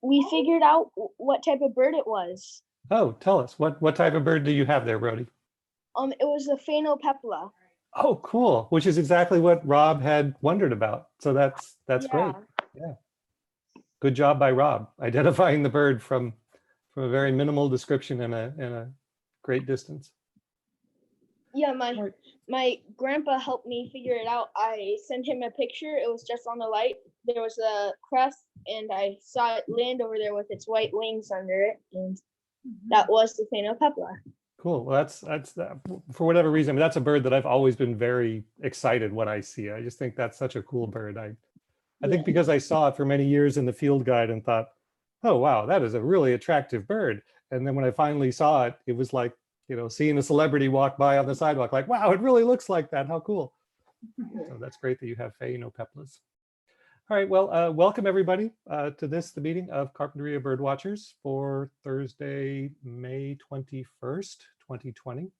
we figured out what type of bird it was. Oh, tell us, what type of bird do you have there, Brody? It was a phainopepla. Oh, cool, which is exactly what Rob had wondered about. So that's great. Yeah. Good job by Rob, identifying the bird from a very minimal description and a great distance. Yeah, my grandpa helped me figure it out. I sent him a picture. It was just on the light. There was a crest, and I saw it land over there with its white wings under it, and that was the phainopepla. Cool. Well, that's for whatever reason, I mean, that's a bird that I've always been very excited when I see. I just think that's such a cool bird. I think because I saw it for many years in the field guide and thought, oh, wow, that is a really attractive bird. And then when I finally saw it, it was like, you know, seeing a celebrity walk by on the sidewalk, like, wow, it really looks like that. How cool. So that's great that you have phainopeplas. All right, well, welcome everybody to the meeting of Carpinteria Birdwatchers for Thursday, May 21st, 2020.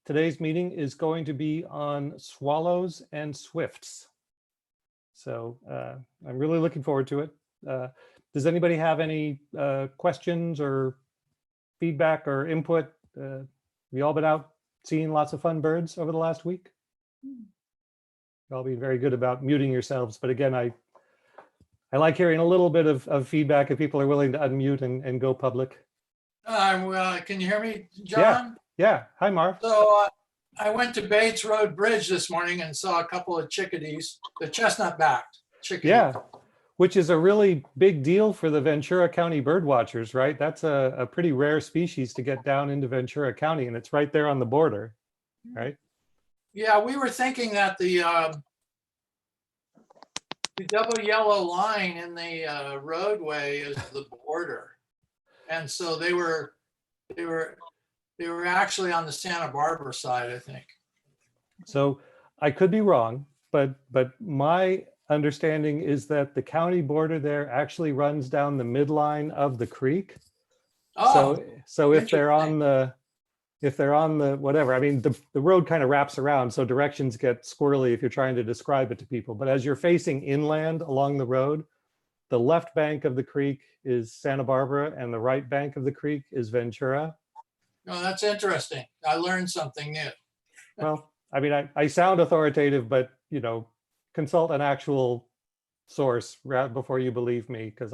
Today's meeting is going to be on swallows and swifts. So I'm really looking forward to it. Does anybody have any questions or feedback or input? We all been out seeing lots of fun birds over the last week? You'll all be very good about muting yourselves, but again, I like hearing a little bit of feedback if people are willing to unmute and go public. Can you hear me, John? Yeah. Hi, Marv. So I went to Bates Road Bridge this morning and saw a couple of chickadees, the chestnut-backed chickadees. Yeah, which is a really big deal for the Ventura County birdwatchers, right? That's a pretty rare species to get down into Ventura County, and it's right there on the border, right? Yeah, we were thinking that the double yellow line in the roadway is the border, and so they were actually on the Santa Barbara side, I think. So I could be wrong, but my understanding is that the county border there actually runs down the midline of the creek. Oh, so if they're on the whatever, I mean, the road kind of wraps around, so directions get squirrely if you're trying to describe it to people. But as you're facing inland along the road, the left bank of the creek is Santa Barbara and the right bank of the creek is Ventura. Oh, that's interesting. I learned something new. Well, I mean, I sound authoritative, but, you know, consult an actual source before you believe me, because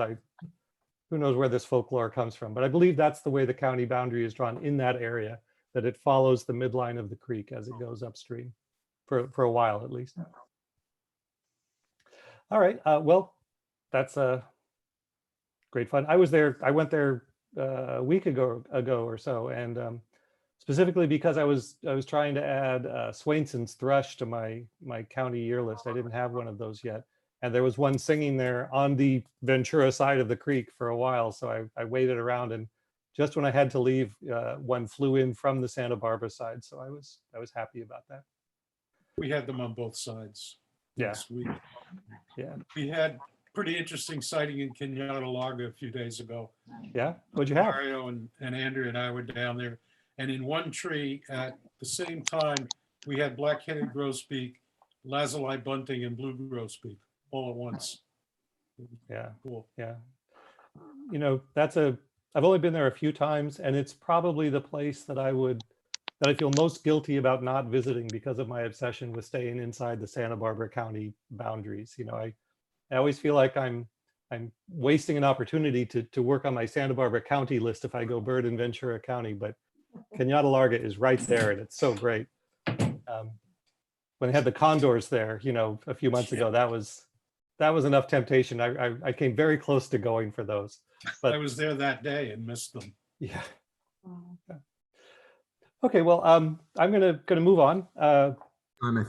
who knows where this folklore comes from. But I believe that's the way the county boundary is drawn in that area, that it follows the midline of the creek as it goes upstream for a while at least. All right, well, that's great fun. I went there a week ago or so, and specifically because I was trying to add Swainson's thrush to my county year list. I didn't have one of those yet, and there was one singing there on the Ventura side of the creek for a while, so I waited around, and just when I had to leave, one flew in from the Santa Barbara side, so I was happy about that. We had them on both sides. Yeah. Yeah. We had pretty interesting sighting in Kenyatta Larga a few days ago. Yeah, what'd you have? Mario and Andrew and I were down there, and in one tree at the same time, we had black-headed grosbeak, lazuli bunting, and blue grosbeak all at once. Yeah, cool. Yeah. You know, I've only been there a few times, and it's probably the place that I feel most guilty about not visiting because of my obsession with staying inside the Santa Barbara County boundaries. You know, I always feel like I'm wasting an opportunity to work on my Santa Barbara County list if I go bird in Ventura County, but Kenyatta Larga is right there, and it's so great. When I had the condors there, you know, a few months ago, that was enough temptation. I came very close to going for those. But I was there that day and missed them. Yeah. Okay, well, I'm gonna move on. I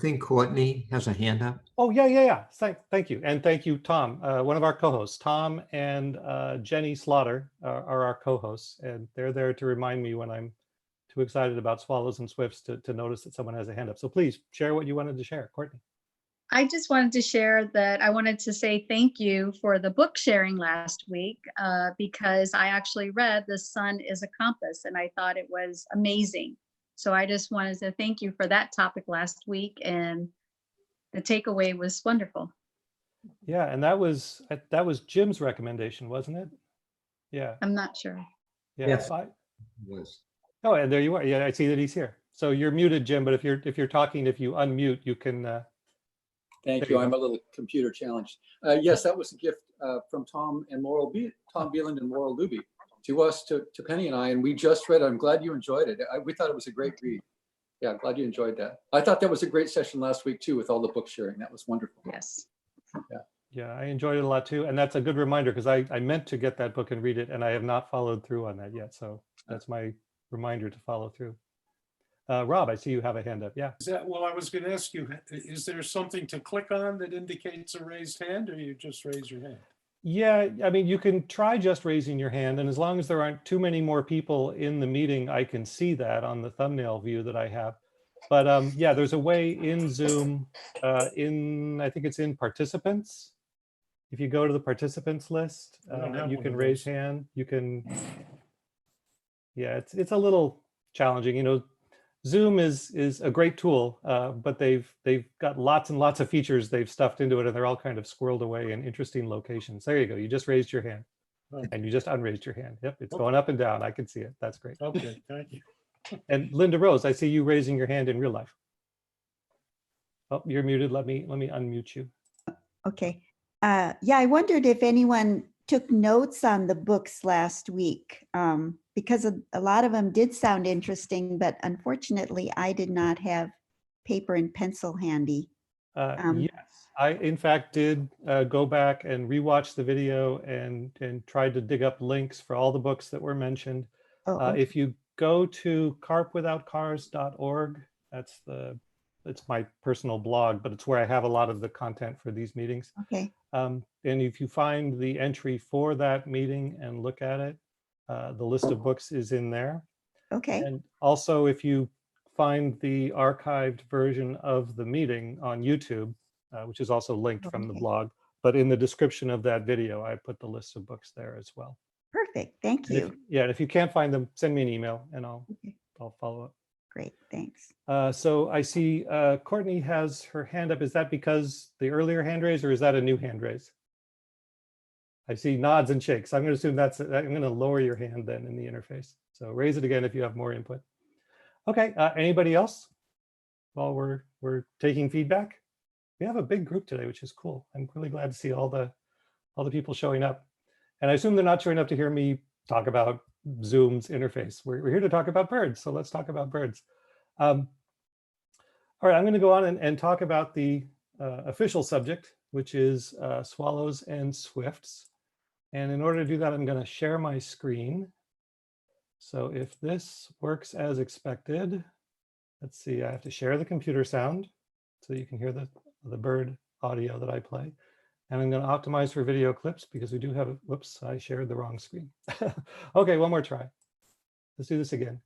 think Courtney has a hand up. Oh, yeah. Thank you. And thank you, Tom, one of our co-hosts. Tom and Jenny Slaughter are our co-hosts, and they're there to remind me when I'm too excited about swallows and swifts to notice that someone has a hand up. So please share what you wanted to share, Courtney. I just wanted to share that I wanted to say thank you for the book sharing last week because I actually read The Sun is a Compass and I thought it was amazing. So I just wanted to thank you for that topic last week, and the takeaway was wonderful. Yeah, and that was Jim's recommendation, wasn't it? Yeah, I'm not sure. yeah. Yes. I- Was. oh, and there you are. Yeah, I see that he's here. So you're muted, Jim, but if you're talking, if you unmute, you can. Thank There you. you I'm go. a little computer challenged. Yes, that was a gift from Tom Beeland and Laurel Luby to us, to Penny and I, and we just read it. I'm glad you enjoyed it. We thought it was a great read. Yeah, I'm glad you enjoyed that. I thought that was a great session last week too, with all the book sharing. That was wonderful. Yes. Yeah, I enjoyed it a lot too, and that's a good reminder because I meant to get that book and read it, and I have not followed through on that yet. So that's my reminder to follow through. Rob, I see you have a hand up. Yeah. Is that, well, I was going to ask you, is there something to click on that indicates a raised hand, or you just raise your hand? Yeah, I mean, you can try just raising your hand, and as long as there aren't too many more people in the meeting, I can see that on the thumbnail view that I have. But yeah, there's a way in Zoom, I think it's in participants. If you go to the participants list, I don't have you one can of raise those. hand. You can, yeah, it's a little challenging. You know, Zoom is a great tool, but they've got lots and lots of features they've stuffed into it, and they're all kind of squirreled away in interesting locations. There you go. You just raised your hand, and you just unraised your hand. Yep, it's going up and down. I can see it. That's great. Okay, thank you. And Linda Rose, I see you raising your hand in real life. Oh, you're muted. Let me unmute you. Okay. Yeah, I wondered if anyone took notes on the books last week, because a lot of them did sound interesting, but unfortunately, I did not have paper and pencil handy. Yes, I in fact did go back and rewatch the video and tried to dig up links for all the books that were mentioned. Oh, okay. If you go to carpwithoutcars.org, it's my personal blog, but it's where I have a lot of the content for these meetings. Okay. And if you find the entry for that meeting and look at it, the list of books is in there. Okay. And also, if you find the archived version of the meeting on YouTube, which is also linked from the Okay. blog, but in the description of that video, I put the list of books there as well. Perfect. Thank And you. if you can't find them, send me an email and Okay. I'll follow up. Great. Thanks. So I see Courtney has her hand up. Is that because the earlier hand raise, or is that a new hand raise? I see nods and shakes. I'm going to assume I'm going to lower your hand then in the interface. So raise it again if you have more input. Okay. Anybody else? While we're taking feedback, we have a big group today, which is cool. I'm really glad to see all the people showing up. And I assume they're not showing up to hear me talk about Zoom's interface. We're here to talk about birds, so let's talk about birds. All right, I'm going to go on and talk about the official subject, which is swallows and swifts. And in order to do that, I'm going to share my screen. So if this works as expected, let's see, I have to share the computer sound so you can hear the bird audio that I play. And I'm going to optimize for video clips because we do have, whoops, I shared the wrong screen. Okay, one more try. Let's do this again.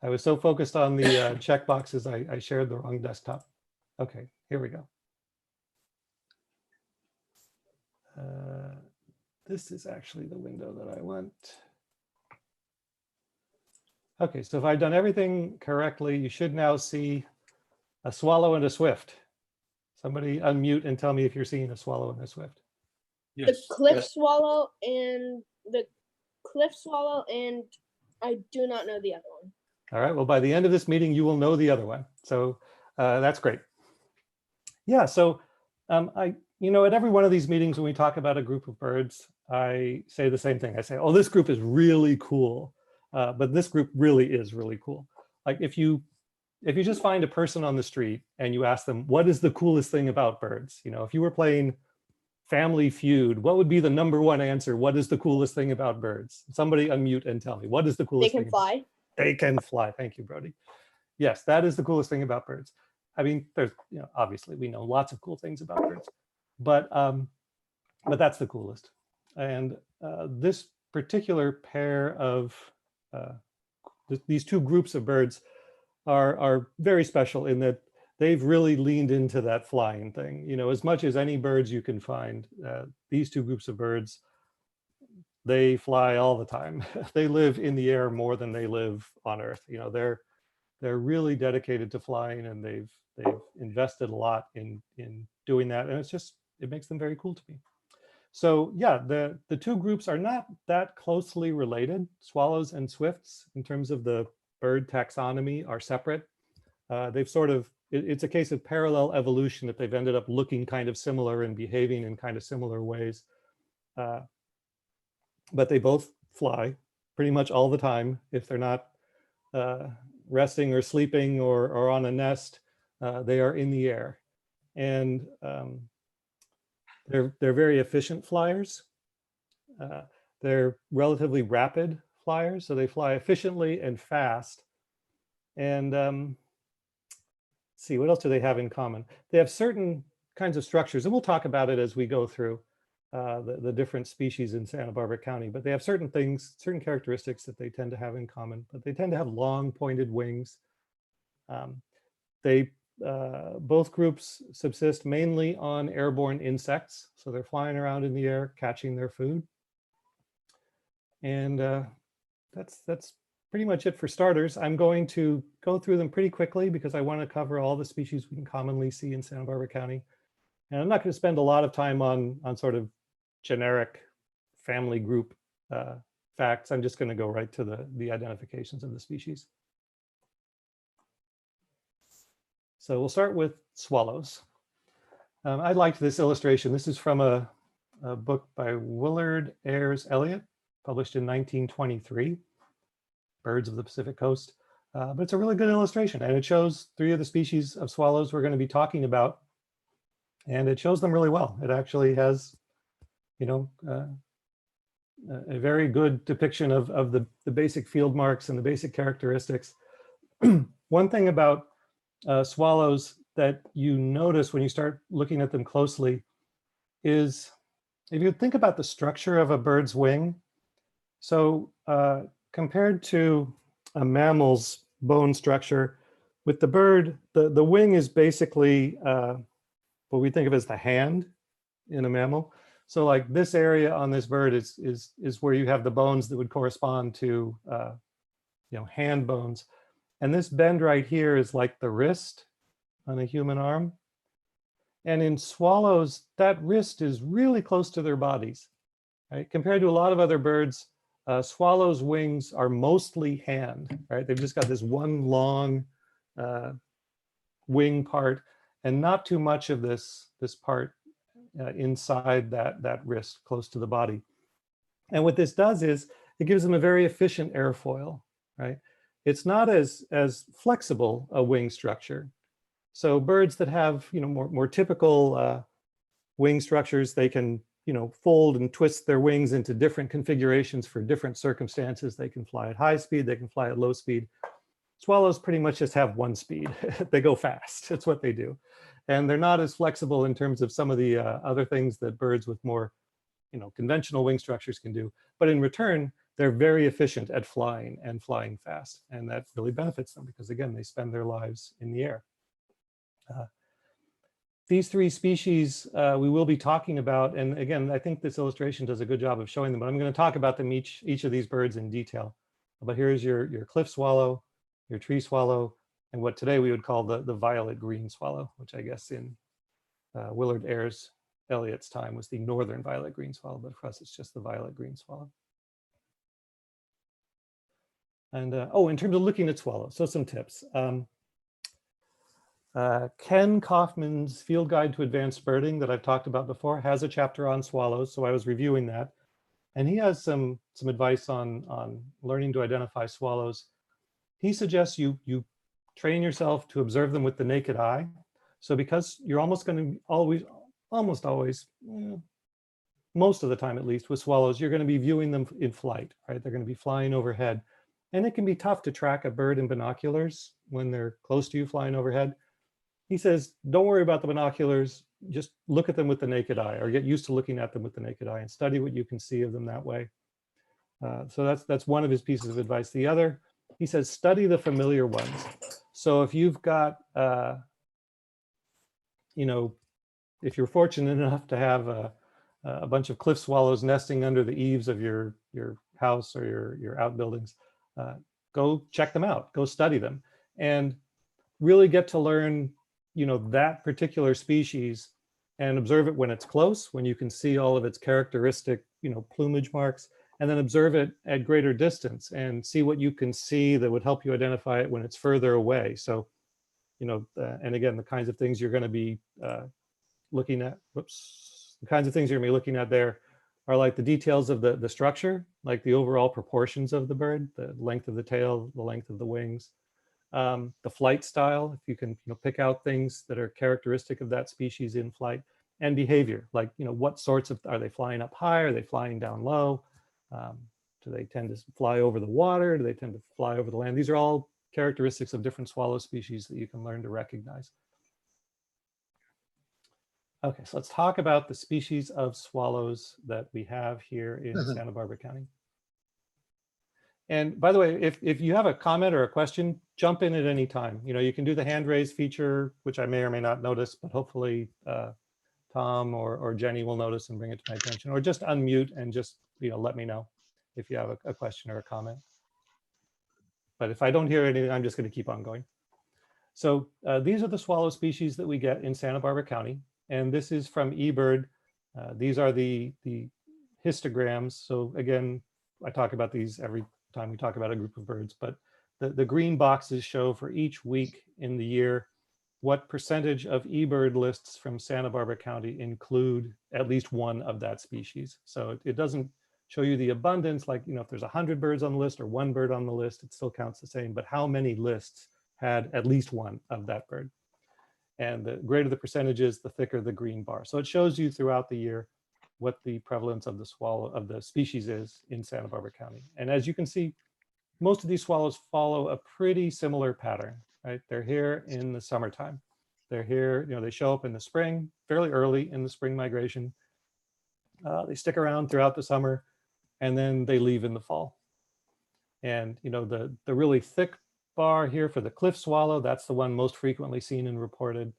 I was so focused on the checkboxes, I shared the wrong desktop. Okay, here we go. This is actually the window that I want. Okay, so if I've done everything correctly, you should now see a swallow and a swift. Somebody unmute and tell me if you're seeing a swallow and a swift. The Yes. cliff Yes. swallow and I do not know the other one. All right, well, by the end of this meeting, you will know the other one. So that's great. Yeah, so at every one of these meetings when we talk about a group of birds, I say the same thing. I say, oh, this group is really cool, but this group really is really cool. Like if you just find a person on the street and you ask them, what is the coolest thing about birds? You know, if you were playing Family Feud, what would be the #1 answer? What is the coolest thing about birds? Somebody unmute and tell me, what is the They coolest thing? can fly. They can fly. Thank you, Brody. Yes, that is the coolest thing about birds. I mean, there's, obviously we know lots of cool things about birds, but that's the coolest. And this particular pair of these two groups of birds are very special in that they've really leaned into that flying thing. As much as any birds you can find, these two groups of birds, they fly all the time. They live in the air more than they live on Earth. They're really dedicated to flying, and they've invested a lot in doing that. And it's just it makes them very cool to me. So yeah, the two groups are not that closely related. Swallows and swifts, in terms of the bird taxonomy, are separate. They've sort of, it's a case of parallel evolution that they've ended up looking kind of similar and behaving in kind of similar ways. But they both fly pretty much all the time. If they're not resting or sleeping or on a nest, they are in the air. And they're very efficient flyers. They're relatively rapid flyers, so they fly efficiently and fast. And let's see, what else do they have in common? They have certain kinds of structures, and we'll talk about it as we go through the different species in Santa Barbara County, but they have certain things, certain characteristics that they tend to have in common, but they tend to have long pointed wings. Both groups subsist mainly on airborne insects. So they're flying around in the air, catching their food. And that's pretty much it for starters. I'm going to go through them pretty quickly because I want to cover all the species we can commonly see in Santa Barbara County. And I'm not going to spend a lot of time on sort of generic family group facts. I'm just going to go right to the identifications of the species. So we'll start with swallows. I liked this illustration. This is from a book by Willard Ayres Elliott, published in 1923, Birds of the Pacific Coast. But it's a really good illustration, and it shows 3 of the species of swallows we're going to be talking about, and it shows them really well. It actually has, you know, a very good depiction of the basic field marks and the basic characteristics. One thing about swallows that you notice when you start looking at them closely is if you think about the structure of a bird's wing. So compared to a mammal's bone structure, with the bird, the wing is basically what we think of as the hand in a mammal. So like this area on this bird is where you have the bones that would correspond to hand bones. And this bend right here is like the wrist on a human arm. And in swallows, that wrist is really close to their bodies, right? Compared to a lot of other birds, swallows' wings are mostly hand, right? They've just got this one long wing part and not too much of this part inside that wrist close to the body. And what this does is it gives them a very efficient airfoil, right? It's not as flexible a wing structure. So birds that have more typical wing structures, they can fold and twist their wings into different configurations for different circumstances. They can fly at high speed, they can fly at low speed. Swallows pretty much just have one speed. They go fast. That's what they do. And they're not as flexible in terms of some of the other things that birds with more conventional wing structures can do. But in return, they're very efficient at flying and flying fast. And that really benefits them because, again, they spend their lives in the air. These 3 species we will be talking about. And again, I think this illustration does a good job of showing them, but I'm going to talk about them each of these birds in detail. But here's your cliff swallow, your tree swallow, and what today we would call the violet green swallow, which I guess in Willard Ayres Elliott's time was the northern violet green swallow, but for us it's just the violet green swallow. And in terms of looking at swallows, so some tips. Ken Kaufman's Field Guide to Advanced Birding that I've talked about before has a chapter on swallows, so I was reviewing that. And he has some advice on learning to identify swallows. He suggests you train yourself to observe them with the naked eye. So because you're almost going to almost always, most of the time at least with swallows, you're going to be viewing them in flight, right? They're going to be flying overhead. And it can be tough to track a bird in binoculars when they're close to you flying overhead. He says, don't worry about the binoculars, just look at them with the naked eye or get used to looking at them with the naked eye and study what you can see of them that way. So that's one of his pieces of advice. The other, he says, study the familiar ones. So if you've got, if you're fortunate enough to have a bunch of cliff swallows nesting under the eaves of your house or your outbuildings, go check them out, go study them, and really get to learn, that particular species and observe it when it's close, when you can see all of its characteristic, plumage marks, and then observe it at greater distance and see what you can see that would help you identify it when it's further away. So, and again, the kinds of things you're going to be looking at, the kinds of things you're going to be looking at there are like the details of the structure, like the overall proportions of the bird, the length of the tail, the length of the wings, the flight style, if you can pick out things that are characteristic of that species in flight, and behavior, like what sorts of, are they flying up high, are they flying down low, do they tend to fly over the water, do they tend to fly over the land? These are all characteristics of different swallow species that you can learn to recognize. Okay, so let's talk about the species of swallows that we have here in Santa Barbara County. And by the way, if you have a comment or a question, jump in at any time. You can do the hand raise feature, which I may or may not notice, but hopefully Tom or Jenny will notice and bring it to my attention, or just unmute and just let me know if you have a question or a comment. But if I don't hear anything, I'm just going to keep on going. So these are the swallow species that we get in Santa Barbara County. And this is from eBird. These are the histograms. So again, I talk about these every time we talk about a group of birds, but the green boxes show for each week in the year what percentage of eBird lists from Santa Barbara County include at least one of that species. So it doesn't show you the abundance, like if there's 100 birds on the list or one bird on the list, it still counts the same, but how many lists had at least one of that bird. And the greater the percentage is, the thicker the green bar. So it shows you throughout the year what the prevalence of the species is in Santa Barbara County. And as you can see, most of these swallows follow a pretty similar pattern, right? They're here in the summertime. They're here, they show up in the spring, fairly early in the spring migration. They stick around throughout the summer, and then they leave in the fall. And the really thick bar here for the cliff swallow, that's the one most frequently seen and reported.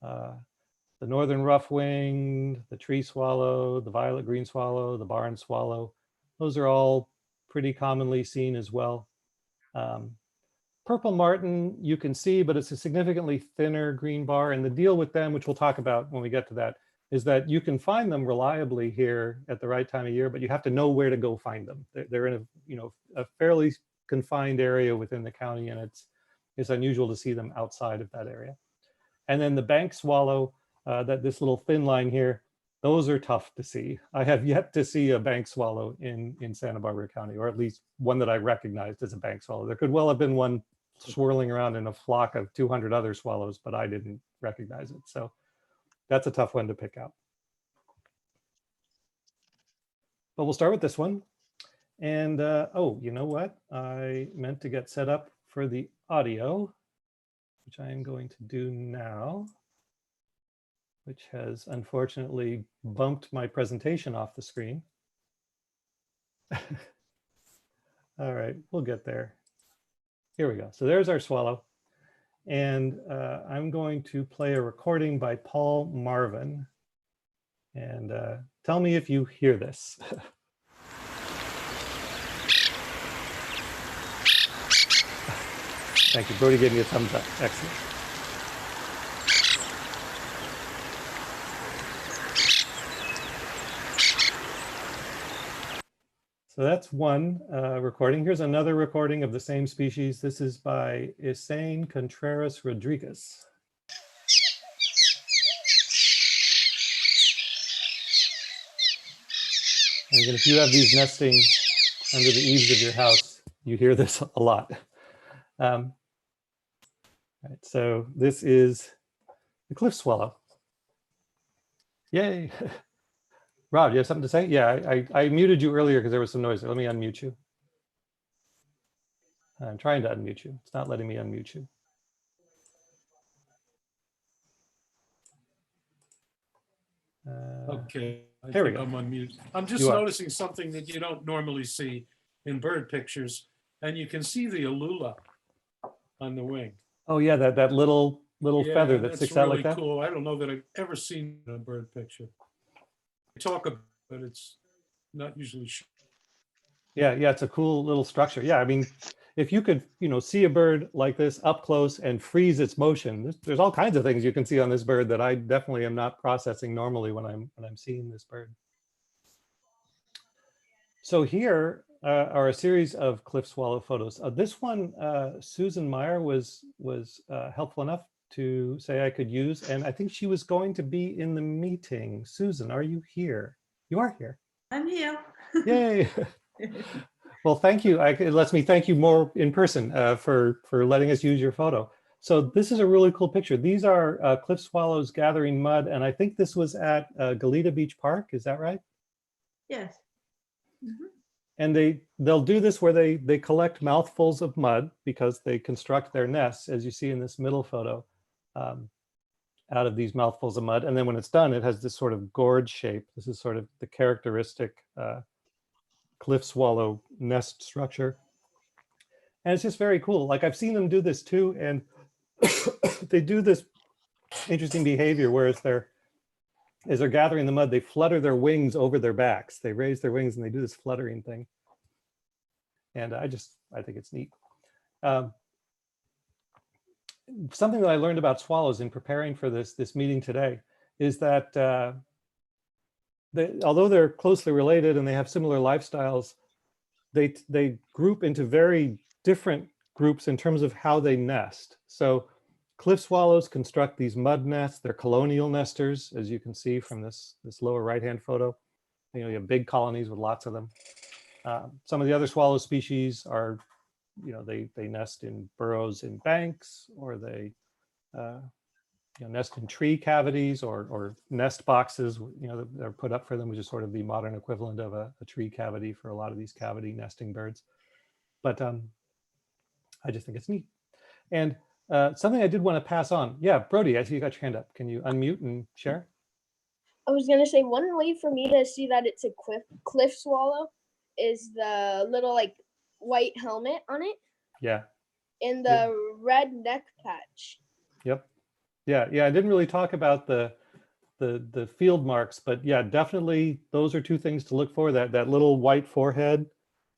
The northern rough-winged, the tree swallow, the violet green swallow, the barn swallow, those are all pretty commonly seen as well. Purple martin you can see, but it's a significantly thinner green bar. And the deal with them, which we'll talk about when we get to that, is that you can find them reliably here at the right time of year, but you have to know where to go find them. They're in a fairly confined area within the county, and it's unusual to see them outside of that area. And then the bank swallow, this little thin line here, those are tough to see. I have yet to see a bank swallow in Santa Barbara County, or at least one that I recognized as a bank swallow. There could well have been one swirling around in a flock of 200 other swallows, but I didn't recognize it. So that's a tough one to pick out. But we'll start with this one. And oh, you know what? I meant to get set up for the audio, which I am going to do now, which has unfortunately bumped my presentation off the screen. All right, we'll get there. Here we go. So there's our swallow. And I'm going to play a recording by Paul Marvin. And tell me if you hear this. Thank you. Brody gave me a thumbs up. Excellent. So that's one recording. Here's another recording of the same species. This is by Isain Contreras Rodriguez. And again, if you have these nesting under the eaves of your house, you hear this a lot. Right, so this is the cliff swallow. Yay. Rob, you have something to say? Yeah, I muted you earlier because there was some noise. Let me unmute you. I'm trying to unmute you. It's not letting me unmute you. Okay, Here we go. I'm unmuted. I'm just noticing something that you don't normally see in bird pictures, and you can see the alula on the wing. Oh yeah, that little feather that sticks out like that. That's really cool. I don't know that I've ever seen a bird picture. I talk about it, but it's not usually shown. Yeah, it's a cool little structure. Yeah, I mean, if you could, see a bird like this up close and freeze its motion, there's all kinds of things you can see on this bird that I definitely am not processing normally when I'm seeing this bird. So here are a series of cliff swallow photos. This one, Susan Meyer was helpful enough to say I could use, and I think she was going to be in the meeting. Susan, are you here? You are here. I'm here. Yay. Well, thank you. It lets me thank you more in person for letting us use your photo. So this is a really cool picture. These are cliff swallows gathering mud, and I think this was at Goleta Beach Park. Is that right? Yes. Mhm. And they'll do this where they collect mouthfuls of mud because they construct their nests, as you see in this middle photo, out of these mouthfuls of mud. And then when it's done, it has this sort of gourd shape. This is sort of the characteristic cliff swallow nest structure. And it's just very cool. Like I've seen them do this too. And they do this interesting behavior where as they're gathering the mud, they flutter their wings over their backs. They raise their wings and they do this fluttering thing. And I think it's neat. Something that I learned about swallows in preparing for this meeting today is that although they're closely related and they have similar lifestyles, they group into very different groups in terms of how they nest. So cliff swallows construct these mud nests. They're colonial nesters, as you can see from this lower right-hand photo. You have big colonies with lots of them. Some of the other swallow species are, they nest in burrows in banks, or they nest in tree cavities or nest boxes, that are put up for them, which is sort of the modern equivalent of a tree cavity for a lot of these cavity nesting birds. But I just think it's neat. And something I did want to pass on. Yeah, Brody, I see you got your hand up. Can you unmute and share? I was gonna say one way for me to see that it's a cliff swallow is the little like white helmet on it. Yeah. And the red neck patch. Yep. Yeah. I didn't really talk about the field marks, but yeah, definitely those are two things to look for. That little white forehead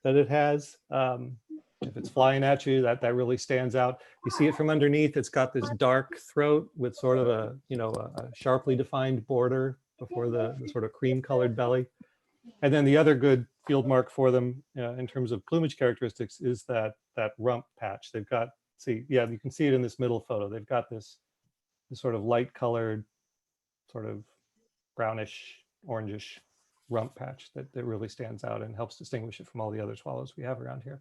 that it has. If it's flying at you, that really stands out. You see it from underneath. It's got this dark throat with sort of a sharply defined border before the sort of cream colored belly. And then the other good field mark for them in terms of plumage characteristics is that rump patch. They've got, you can see it in this middle photo. They've got this sort of light colored, sort of brownish, orangish rump patch that really stands out and helps distinguish it from all the other swallows we have around here.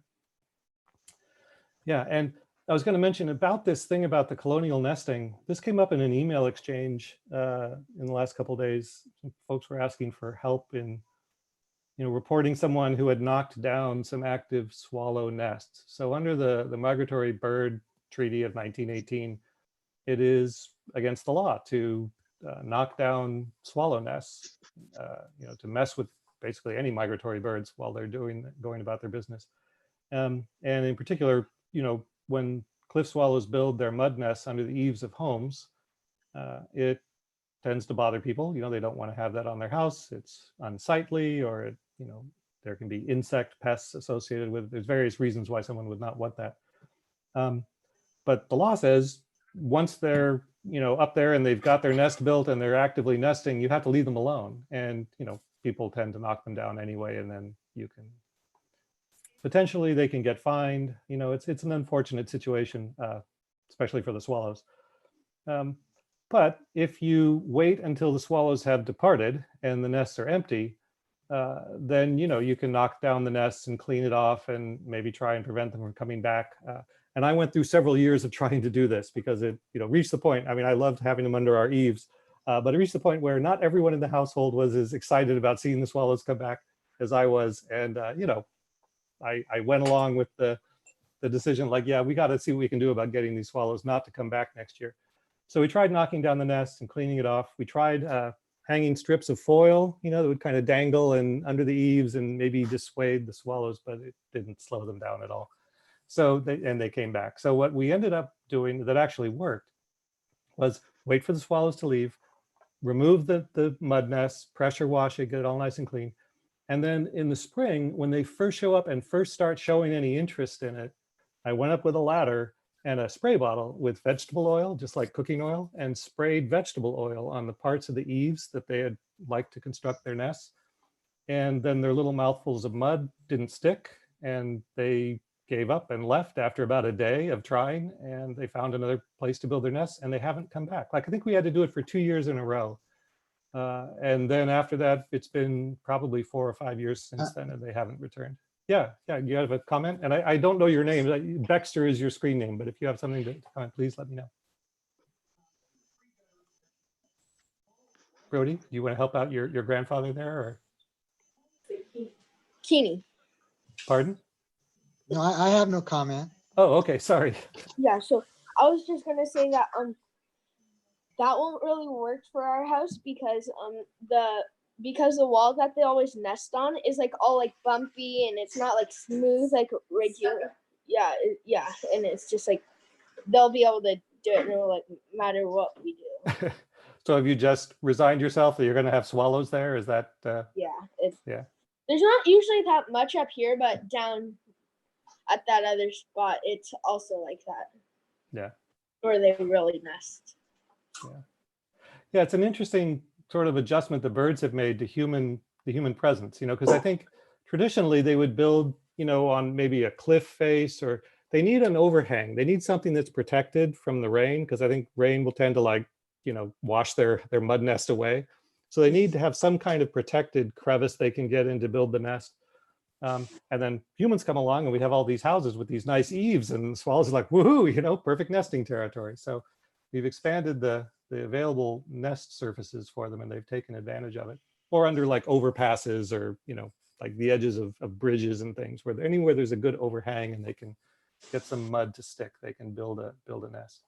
Yeah, and I was going to mention about this thing about the colonial nesting. This came up in an email exchange in the last couple of days. Some folks were asking for help in, reporting someone who had knocked down some active swallow nests. So under the Migratory Bird Treaty of 1918, it is against the law to knock down swallow nests, to mess with basically any migratory birds while they're going about their business. And in particular, when cliff swallows build their mud nests under the eaves of homes, it tends to bother people. They don't want to have that on their house. It's unsightly, or there can be insect pests associated with it. There's various reasons why someone would not want that. But the law says once they're up there and they've got their nest built and they're actively nesting, you have to leave them alone. And people tend to knock them down anyway, and then you can potentially they can get fined. It's an unfortunate situation, especially for the swallows. But if you wait until the swallows have departed and the nests are empty, then you can knock down the nests and clean it off and maybe try and prevent them from coming back. And I went through several years of trying to do this because it reached the point. I mean, I loved having them under our eaves, but it reached the point where not everyone in the household was as excited about seeing the swallows come back as I was. And I went along with the decision, like, yeah, we got to see what we can do about getting these swallows not to come back next year. So we tried knocking down the nest and cleaning it off. We tried hanging strips of foil, that would kind of dangle and under the eaves and maybe dissuade the swallows, but it didn't slow them down at all. So they came back. So what we ended up doing that actually worked was wait for the swallows to leave, remove the mud nests, pressure wash it, get it all nice and clean. And then in the spring, when they first show up and first start showing any interest in it, I went up with a ladder and a spray bottle with vegetable oil, just like cooking oil, and sprayed vegetable oil on the parts of the eaves that they had liked to construct their nests. And then their little mouthfuls of mud didn't stick, and they gave up and left after about a day of trying, and they found another place to build their nests, and they haven't come back. Like, I think we had to do it for 2 years in a row. And then after that, it's been probably 4 or 5 years since then, and they haven't returned. Yeah, you have a comment? And I don't know your name. Dexter is your screen name, but if you have something to comment, please let me know. Brody, do you want to help out your grandfather there? Or? Keeney. Pardon? No, I have no comment. Oh, okay, sorry. Yeah, so I was just gonna say that that won't really work for our house because the wall that they always nest on is like all like bumpy and it's not like smooth like regular. Yeah, and it's just like they'll be able to do it no like matter what we do. So have you just resigned yourself that you're going to have swallows there? Is that? Yeah, yeah. There's not usually that much up here, but down at that other spot, it's also like that. Yeah. Where they really nest. Yeah, it's an interesting sort of adjustment the birds have made to the human presence, you know, because I think traditionally they would build, you know, on maybe a cliff face, or they need an overhang. They need something that's protected from the rain, because I think rain will tend to, like, you know, wash their mud nest away. So they need to have some kind of protected crevice they can get in to build the nest. And then humans come along and we have all these houses with these nice eaves, and swallows are like, woohoo, you know, perfect nesting territory. So we've expanded the available nest surfaces for them, and they've taken advantage of it. Or under like overpasses, or, you know, like the edges of bridges and things, where anywhere there's a good overhang and they can get some mud to stick, they can build a nest.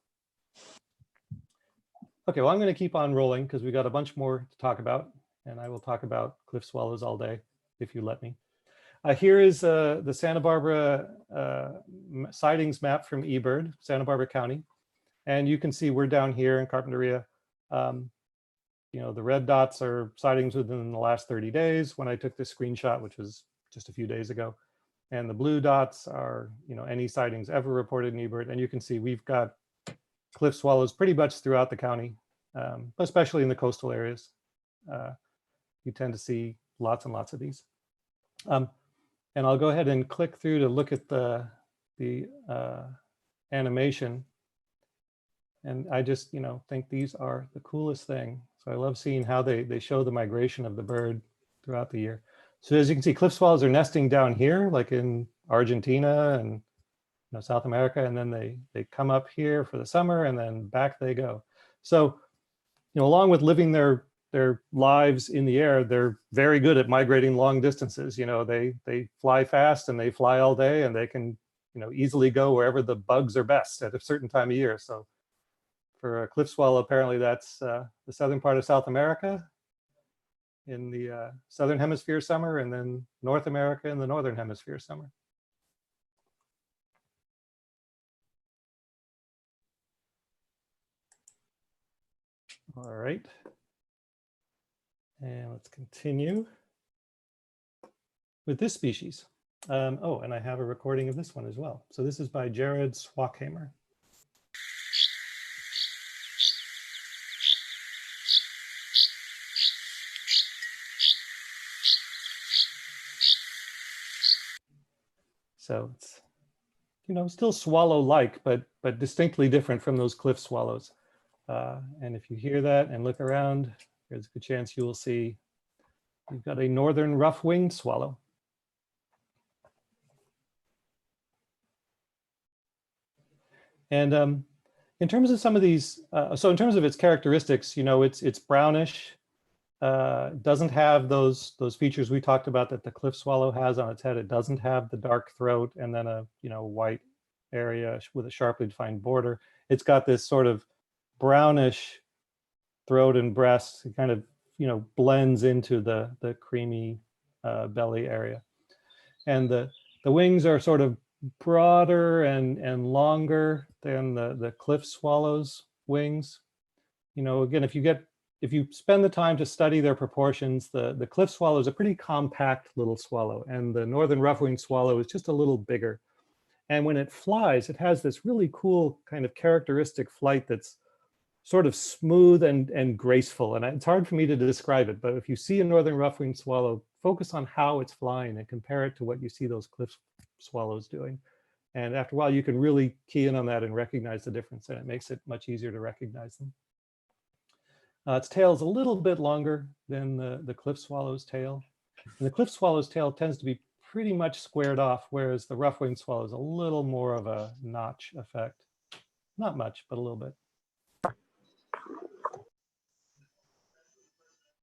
Okay, well, I'm going to keep on rolling because we got a bunch more to talk about, and I will talk about cliff swallows all day if you let me. Here is the Santa Barbara sightings map from eBird, Santa Barbara County. And you can see we're down here in Carpinteria. You know, the red dots are sightings within the last 30 days when I took this screenshot, which was just a few days ago. And the blue dots are, you know, any sightings ever reported in eBird. And you can see we've got cliff swallows pretty much throughout the county, especially in the coastal areas. You tend to see lots and lots of these. And I'll go ahead and click through to look at the animation. And I just, you know, think these are the coolest thing. So I love seeing how they show the migration of the bird throughout the year. So as you can see, cliff swallows are nesting down here, like in Argentina and, you know, South America, and then they come up here for the summer, and then back they go. So, you know, along with living their lives in the air, they're very good at migrating long distances. You know, they fly fast and they fly all day, and they can, you know, easily go wherever the bugs are best at a certain time of year. So for a cliff swallow, apparently that's the southern part of South America in the southern hemisphere summer, and then North America in the northern hemisphere summer. All right. And let's continue with this species. Oh, and I have a recording of this one as well. So this is by Jared Swackhamer. So it's, you know, still swallow-like, but distinctly different from those cliff swallows. And if you hear that and look around, there's a good chance you will see you've got a northern rough-winged swallow. And in terms of some of these, so in terms of its characteristics, you know, it's brownish, doesn't have those features we talked about that the cliff swallow has on its head. It doesn't have the dark throat and then a, you know, white area with a sharply defined border. It's got this sort of brownish throat and breast. It kind of, you know, blends into the creamy belly area. And the wings are sort of broader and longer than the cliff swallow's wings. You know, again, if you spend the time to study their proportions, the cliff swallow is a pretty compact little swallow, and the northern rough-winged swallow is just a little bigger. And when it flies, it has this really cool kind of characteristic flight that's sort of smooth and graceful. And it's hard for me to describe it, but if you see a northern rough-winged swallow, focus on how it's flying and compare it to what you see those cliff swallows doing. And after a while, you can really key in on that and recognize the difference, and it makes it much easier to recognize them. Its tail is a little bit longer than the cliff swallow's tail. And the cliff swallow's tail tends to be pretty much squared off, whereas the rough-winged swallow is a little more of a notch effect. Not much, but a little bit.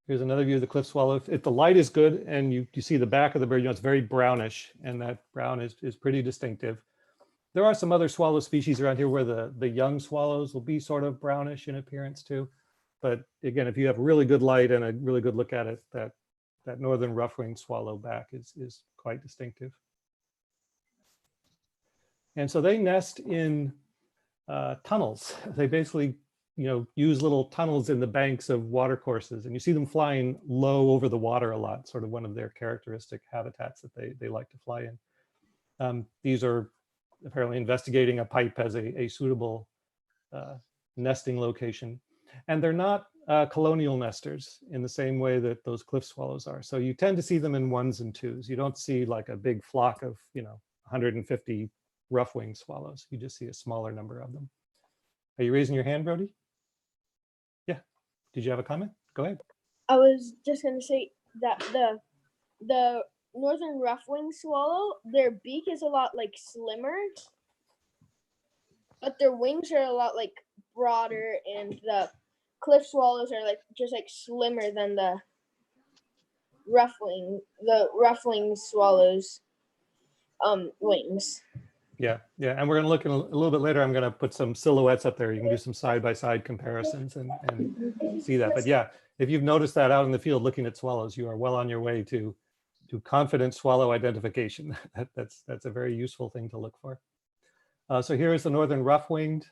Here's another view of the cliff swallow. If the light is good and you see the back of the bird, you know, it's very brownish, and that brown is pretty distinctive. There are some other swallow species around here where the young swallows will be sort of brownish in appearance too. But again, if you have really good light and a really good look at it, that northern rough-winged swallow back is quite distinctive. And so they nest in tunnels. They basically, you know, use little tunnels in the banks of watercourses, and you see them flying low over the water a lot, sort of one of their characteristic habitats that they like to fly in. These are apparently investigating a pipe as a suitable nesting location. And they're not colonial nesters in the same way that those cliff swallows are. So you tend to see them in ones and twos. You don't see like a big flock of, you know, 150 rough-winged swallows. You just see a smaller number of them. Are you raising your hand, Brody? Yeah. Did you have a comment? Go ahead. I was just gonna say that the northern rough-winged swallow, their beak is a lot like slimmer, but their wings are a lot like broader, and the cliff swallows are like just like slimmer than the rough-winged swallows wings. Yeah, and we're going to look in a little bit later. I'm going to put some silhouettes up there. You can do some side-by-side comparisons and see that. But yeah, if you've noticed that out in the field looking at swallows, you are well on your way to confident swallow identification. That's a very useful thing to look for. So here is the northern rough-winged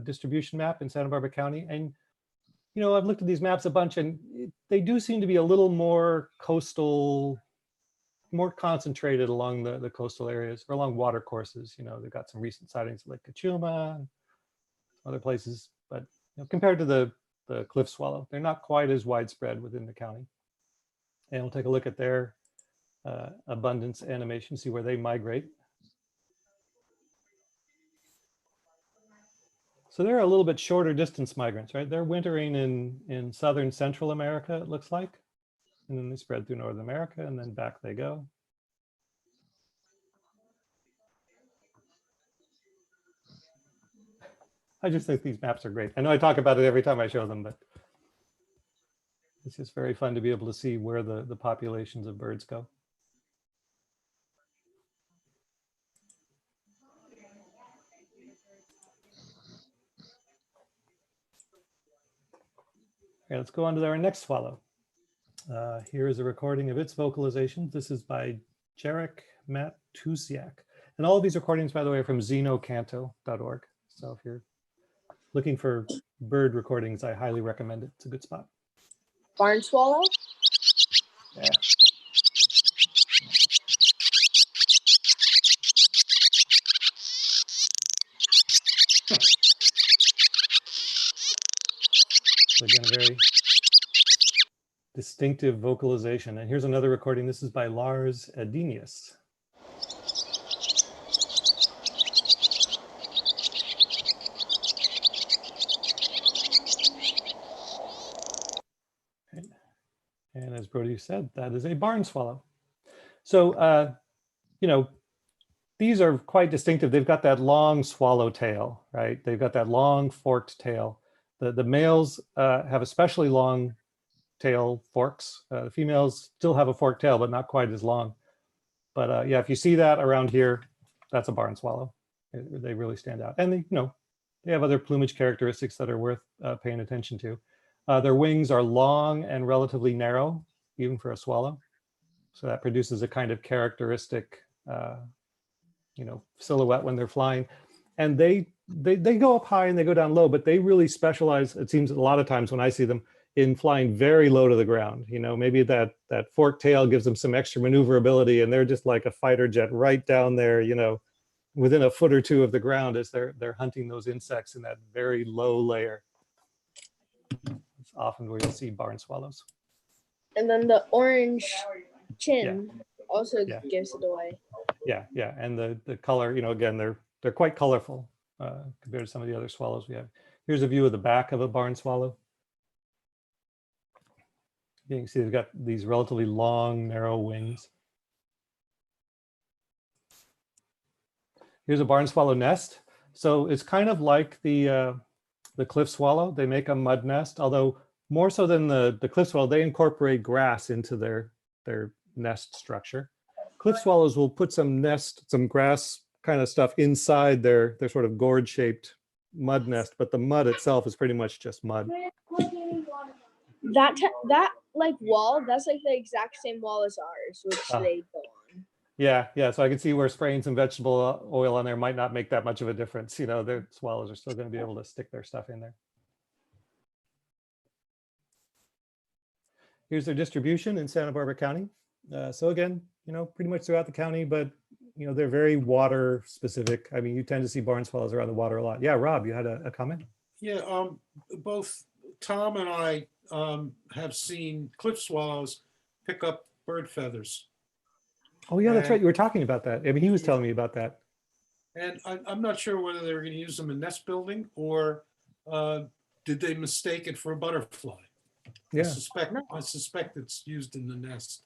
distribution map in Santa Barbara County. And, you know, I've looked at these maps a bunch, and they do seem to be a little more coastal, more concentrated along the coastal areas or along water courses. You know, they've got some recent sightings of Lake Cachuma and other places, but you know, compared to the cliff swallow, they're not quite as widespread within the county. And we'll take a look at their abundance animation, see where they migrate. So they're a little bit shorter distance migrants, right? They're wintering in southern Central America, it looks like. And then they spread through North America, and then back they go. I just think these maps are great. I know I talk about it every time I show them, but it's just very fun to be able to see where the populations of birds go. Okay, let's go on to our next swallow. Here is a recording of its vocalization. This is by Jarek Matusiak. And all of these recordings, by the way, are from xenocanto.org. So if you're looking for bird recordings, I highly recommend it. It's a good spot. Barn swallow? Yeah. So again, a very distinctive vocalization. And here's another recording. This is by Lars Edenius. Okay. And as Brody said, that is a barn swallow. So, you know, these are quite distinctive. They've got that long swallow tail, right? They've got that long forked tail. The males have especially long tail forks. The females still have a forked tail, but not quite as long. But yeah, if you see that around here, that's a barn swallow. They really stand out. And they, you know, they have other plumage characteristics that are worth paying attention to. Their wings are long and relatively narrow, even for a swallow. So that produces a kind of characteristic, you know, silhouette when they're flying. And they go up high and they go down low, but they really specialize, it seems a lot of times when I see them, in flying very low to the ground. You know, maybe that forked tail gives them some extra maneuverability, and they're just like a fighter jet right down there, you know, within a foot or two of the ground as they're hunting those insects in that very low layer. It's often where you'll see barn swallows. And then the orange chin also Yeah. gives it away. Yeah, yeah, and the color, you know, again, they're quite colorful compared to some of the other swallows we have. Here's a view of the back of a barn swallow. You can see they've got these relatively long, narrow wings. Here's a barn swallow nest. So it's kind of like the cliff swallow. They make a mud nest, although more so than the cliff swallow, they incorporate grass into their nest structure. Cliff swallows will put some grass kind of stuff inside their sort of gourd-shaped mud nest, but the mud itself is pretty much just mud. That like wall, that's like the exact same wall as ours, which they go on. Yeah, yeah. So I can see where spraying some vegetable oil on there might not make that much of a difference. You know, their swallows are still going to be able to stick their stuff in there. Here's their distribution in Santa Barbara County. So again, you know, pretty much throughout the county, but you know, they're very water specific. I mean, you tend to see barn swallows around the water a lot. Yeah, Rob, you had a comment? Yeah, both Tom and I have seen cliff swallows pick up bird feathers. Oh yeah, that's right. You were talking about that. I mean, he was telling me about that. And I'm not sure whether they were going to use them in nest building or did they mistake it for a butterfly? Yeah. I suspect it's used in the nest.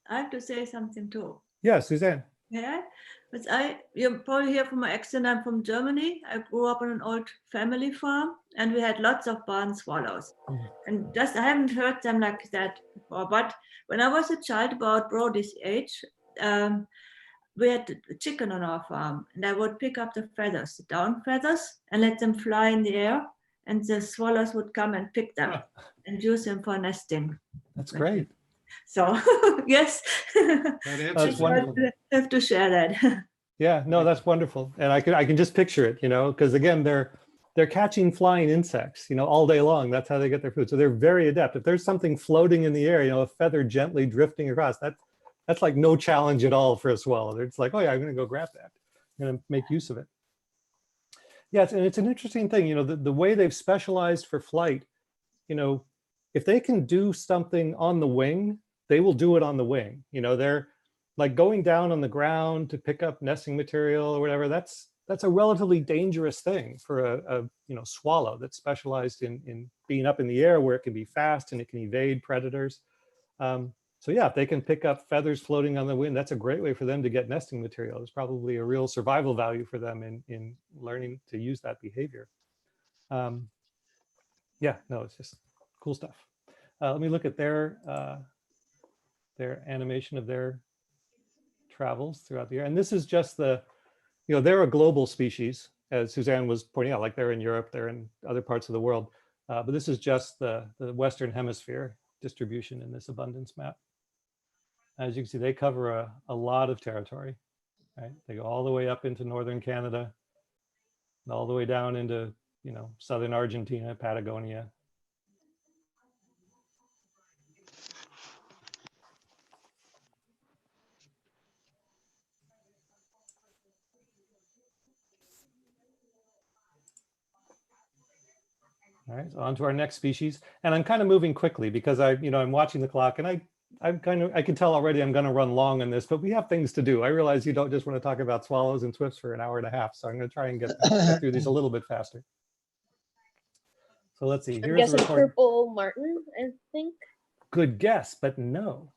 I have to say something too. Yeah, Suzanne. Yeah, but you probably hear from my accent, I'm from Germany. I grew up on an old family farm and we had lots of barn swallows. And just, I haven't heard them like that before, but when I was a child, about Brody's age, we had a chicken on our farm and I would pick up the feathers, the down feathers, and let them fly in the air and the swallows would come and pick them and use them for nesting. That's great. So yes, That's wonderful. I have to share that. Yeah, no, that's wonderful. And I can just picture it, you know, because again, they're catching flying insects, you know, all day long. That's how they get their food. So they're very adept. If there's something floating in the air, you know, a feather gently drifting across, that's like no challenge at all for a swallow. It's like, oh yeah, I'm going to go grab that. I'm going to make use of it. Yes, and it's an interesting thing, you know, the way they've specialized for flight, you know, if they can do something on the wing, they will do it on the wing. You know, they're like going down on the ground to pick up nesting material or whatever. That's a relatively dangerous thing for a you know, swallow that's specialized in being up in the air where it can be fast and it can evade predators. So yeah, if they can pick up feathers floating on the wind, that's a great way for them to get nesting material. There's probably a real survival value for them in learning to use that behavior. Yeah, no, it's just cool stuff. Let me look at their animation of their travels throughout the year. And this is just you know, they're a global species, as Suzanne was pointing out, like they're in Europe, they're in other parts of the world. But this is just the Western Hemisphere distribution in this abundance map. As you can see, they cover a lot of territory, right? They go all the way up into northern Canada, and all the way down into, you know, southern Argentina, Patagonia. All right, so on to our next species. And I'm kind of moving quickly because I'm watching the clock and I can tell already I'm going to run long on this, but we have things to do. I realize you don't just want to talk about swallows and swifts for an hour and a half. So I'm going to try and get through these a little bit faster. So let's see. I'm guessing purple martin, I think. Good guess, but no.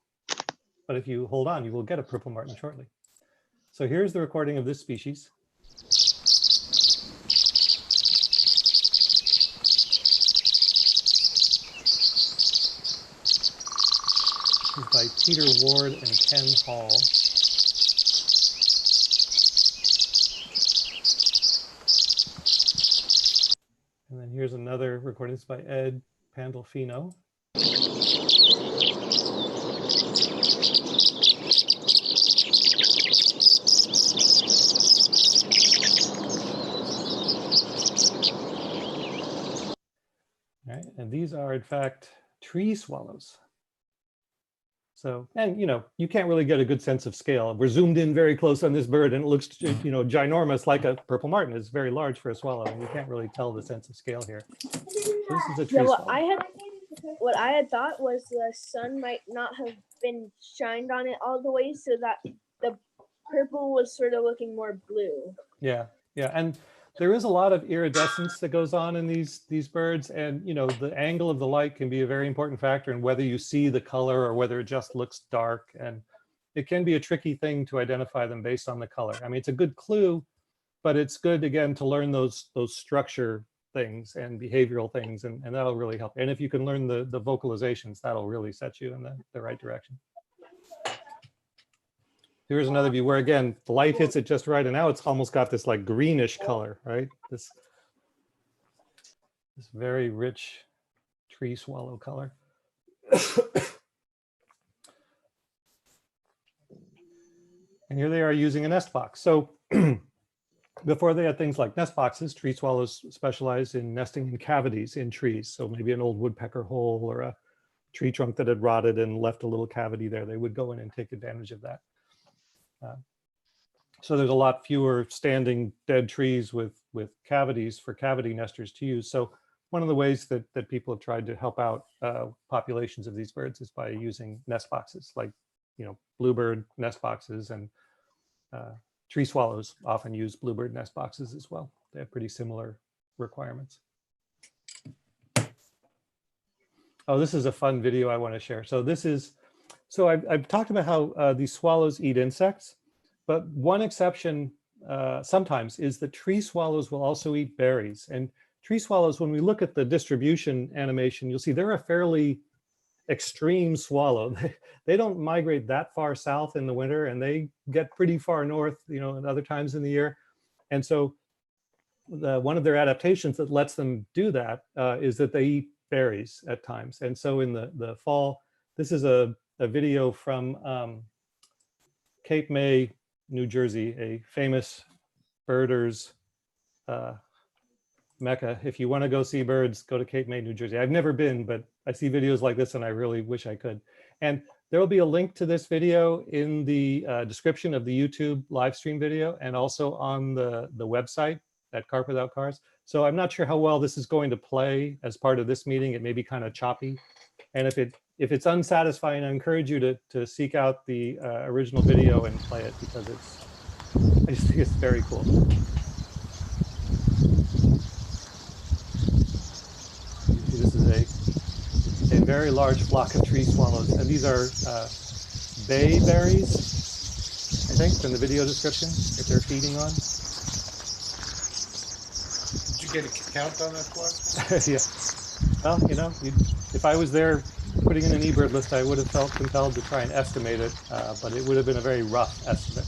But if you hold on, you will get a purple martin shortly. So here's the recording of this species. By Peter Ward and Ken Hall. And then here's another recording. It's by Ed Pandolfino. All right, and these are in fact tree swallows. So, and you can't really get a good sense of scale. We're zoomed in very close on this bird and it looks, ginormous, like a purple martin. It's very large for a swallow, and you can't really tell the sense of scale here. So this is a tree Yeah, swallow. what I had thought was the sun might not have been shined on it all the way, so that the purple was sort of looking more blue. Yeah, and there is a lot of iridescence that goes on in these birds, and the angle of the light can be a very important factor in whether you see the color or whether it just looks dark, and it can be a tricky thing to identify them based on the color. I mean, it's a good clue, but it's good again to learn those structure things and behavioral things, and that'll really help. And if you can learn the vocalizations, that'll really set you in the right direction. Here's another view where, again, the light hits it just right, and now it's almost got this like greenish color, right? This very rich tree swallow color. And here they are using a nest box. So before they had things like nest boxes, tree swallows specialized in nesting in cavities in trees. So maybe an old woodpecker hole or a tree trunk that had rotted and left a little cavity there. They would go in and take advantage of that. So there's a lot fewer standing dead trees with cavities for cavity nesters to use. So one of the ways that people have tried to help out populations of these birds is by using nest boxes, like bluebird nest boxes, and tree swallows often use bluebird nest boxes as well. They have pretty similar requirements. Oh, this is a fun video I want to share. So I've talked about how these swallows eat insects, but one exception sometimes is that tree swallows will also eat berries. And tree swallows, when we look at the distribution animation, you'll see they're a fairly extreme swallow. They don't migrate that far south in the winter, and they get pretty far north, at other times in the year. And so one of their adaptations that lets them do that is that they eat berries at times. And so in the fall, this is a video from Cape May, New Jersey, a famous birders mecca. If you want to go see birds, go to Cape May, New Jersey. I've never been, but I see videos like this and I really wish I could. And there will be a link to this video in the description of the YouTube live stream video, and also on the website at Carp Without Cars. So I'm not sure how well this is going to play as part of this meeting. It may be kind of choppy. And if it's unsatisfying, I encourage you to seek out the original video and play it, because I just think it's very cool. This is a very large flock of tree swallows, and these are bayberries, I think, from the video description, that they're feeding on. Did you get a count on that one? Yeah. Well, if I was there putting in an eBird list, I would have felt compelled to try and estimate it, but it would have been a very rough estimate.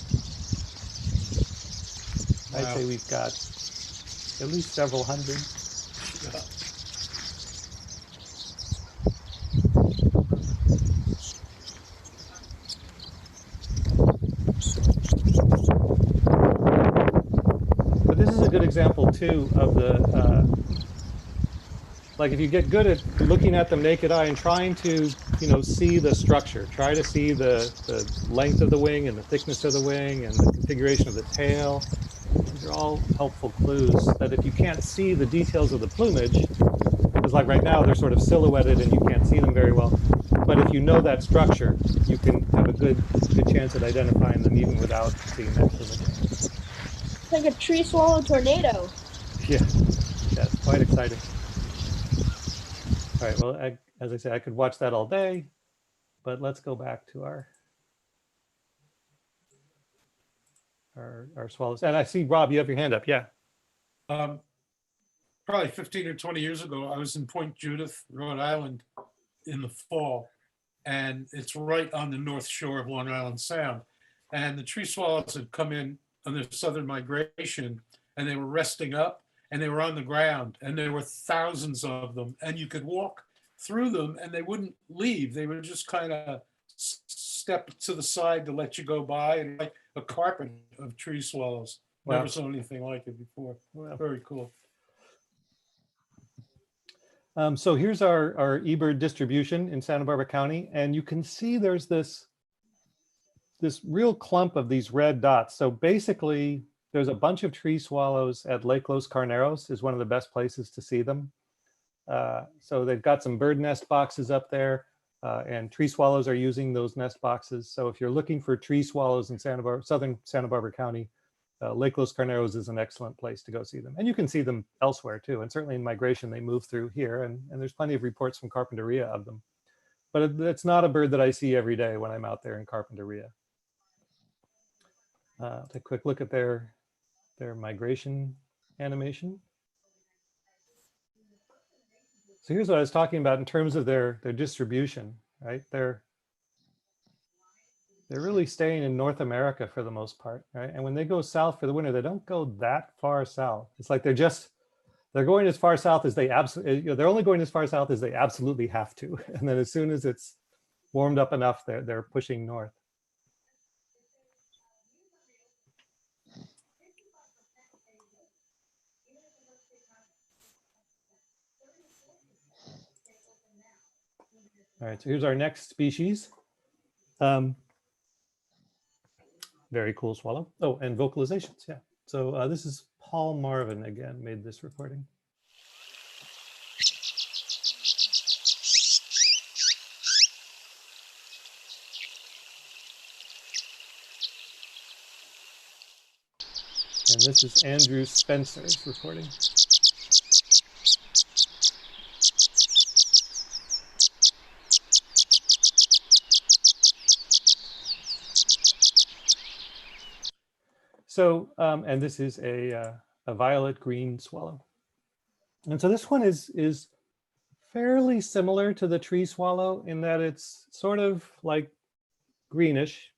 Wow. I'd say we've got at least several hundred. Yeah. But this is a good example too of the like, if you get good at looking at them naked eye and trying to see the structure, try to see the length of the wing and the thickness of the wing and the configuration of the tail. These are all helpful clues that if you can't see the details of the plumage, because like right now they're sort of silhouetted and you can't see them very well, but if you know that structure, you can have a good chance at identifying them even without seeing that plumage. It's like a tree swallow tornado. Yeah, it's quite exciting. All right, well, as I said, I could watch that all day, but let's go back to our swallows. And I see, Rob, you have your hand up. Yeah. Probably 15 or 20 years ago, I was in Point Judith, Rhode Island in the fall, and it's right on the north shore of Long Island Sound. And the tree swallows had come in on their southern migration, and they were resting up, and they were on the ground, and there were thousands of them, and you could walk through them and they wouldn't leave. They would just kind of step to the side to let you go by, and like a carpet of tree swallows. Never saw anything like it before. Wow. Very cool. So here's our eBird distribution in Santa Barbara County, and you can see there's this real clump of these red dots. So basically, there's a bunch of tree swallows at Lake Los Carneros is one of the best places to see them. So they've got some bird nest boxes up there, and tree swallows are using those nest boxes. So if you're looking for tree swallows in southern Santa Barbara County, Lake Los Carneros is an excellent place to go see them. And you can see them elsewhere too. And certainly in migration, they move through here, and there's plenty of reports from Carpinteria of them. But it's not a bird that I see every day when I'm out there in Carpinteria. Take a quick look at their migration animation. So here's what I was talking about in terms of their distribution, right? They're really staying in North America for the most part, right? And when they go south for the winter, they don't go that far south. It's like they're going as far south as they absolutely, they're only going as far south as they absolutely have to. And then as soon as it's warmed up enough, they're pushing north. All right, so here's our next species. Very cool swallow. Oh, and vocalizations, yeah. So this is Paul Marvin again, made this recording. And this is Andrew Spencer's recording. So, and this is a violet green swallow. And so this one is fairly similar to the tree swallow in that it's sort of like greenish.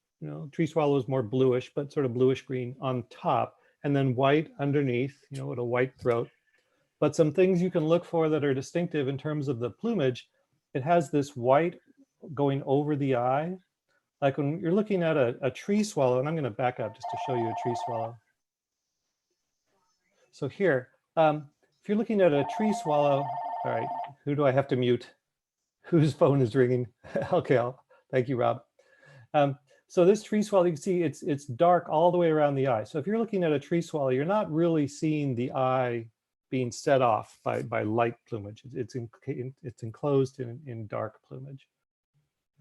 Tree swallow is more bluish, but sort of bluish green on top, and then white underneath, with a white throat. But some things you can look for that are distinctive in terms of the plumage, it has this white going over the eye. Like when you're looking at a tree swallow, and I'm going to back up just to show you a tree swallow. So here, if you're looking at a tree swallow, all right, who do I have to mute? Whose phone is ringing? Okay, thank you, Rob. So this tree swallow, you can see it's dark all the way around the eye. So if you're looking at a tree swallow, you're not really seeing the eye being set off by light plumage. It's enclosed in dark plumage.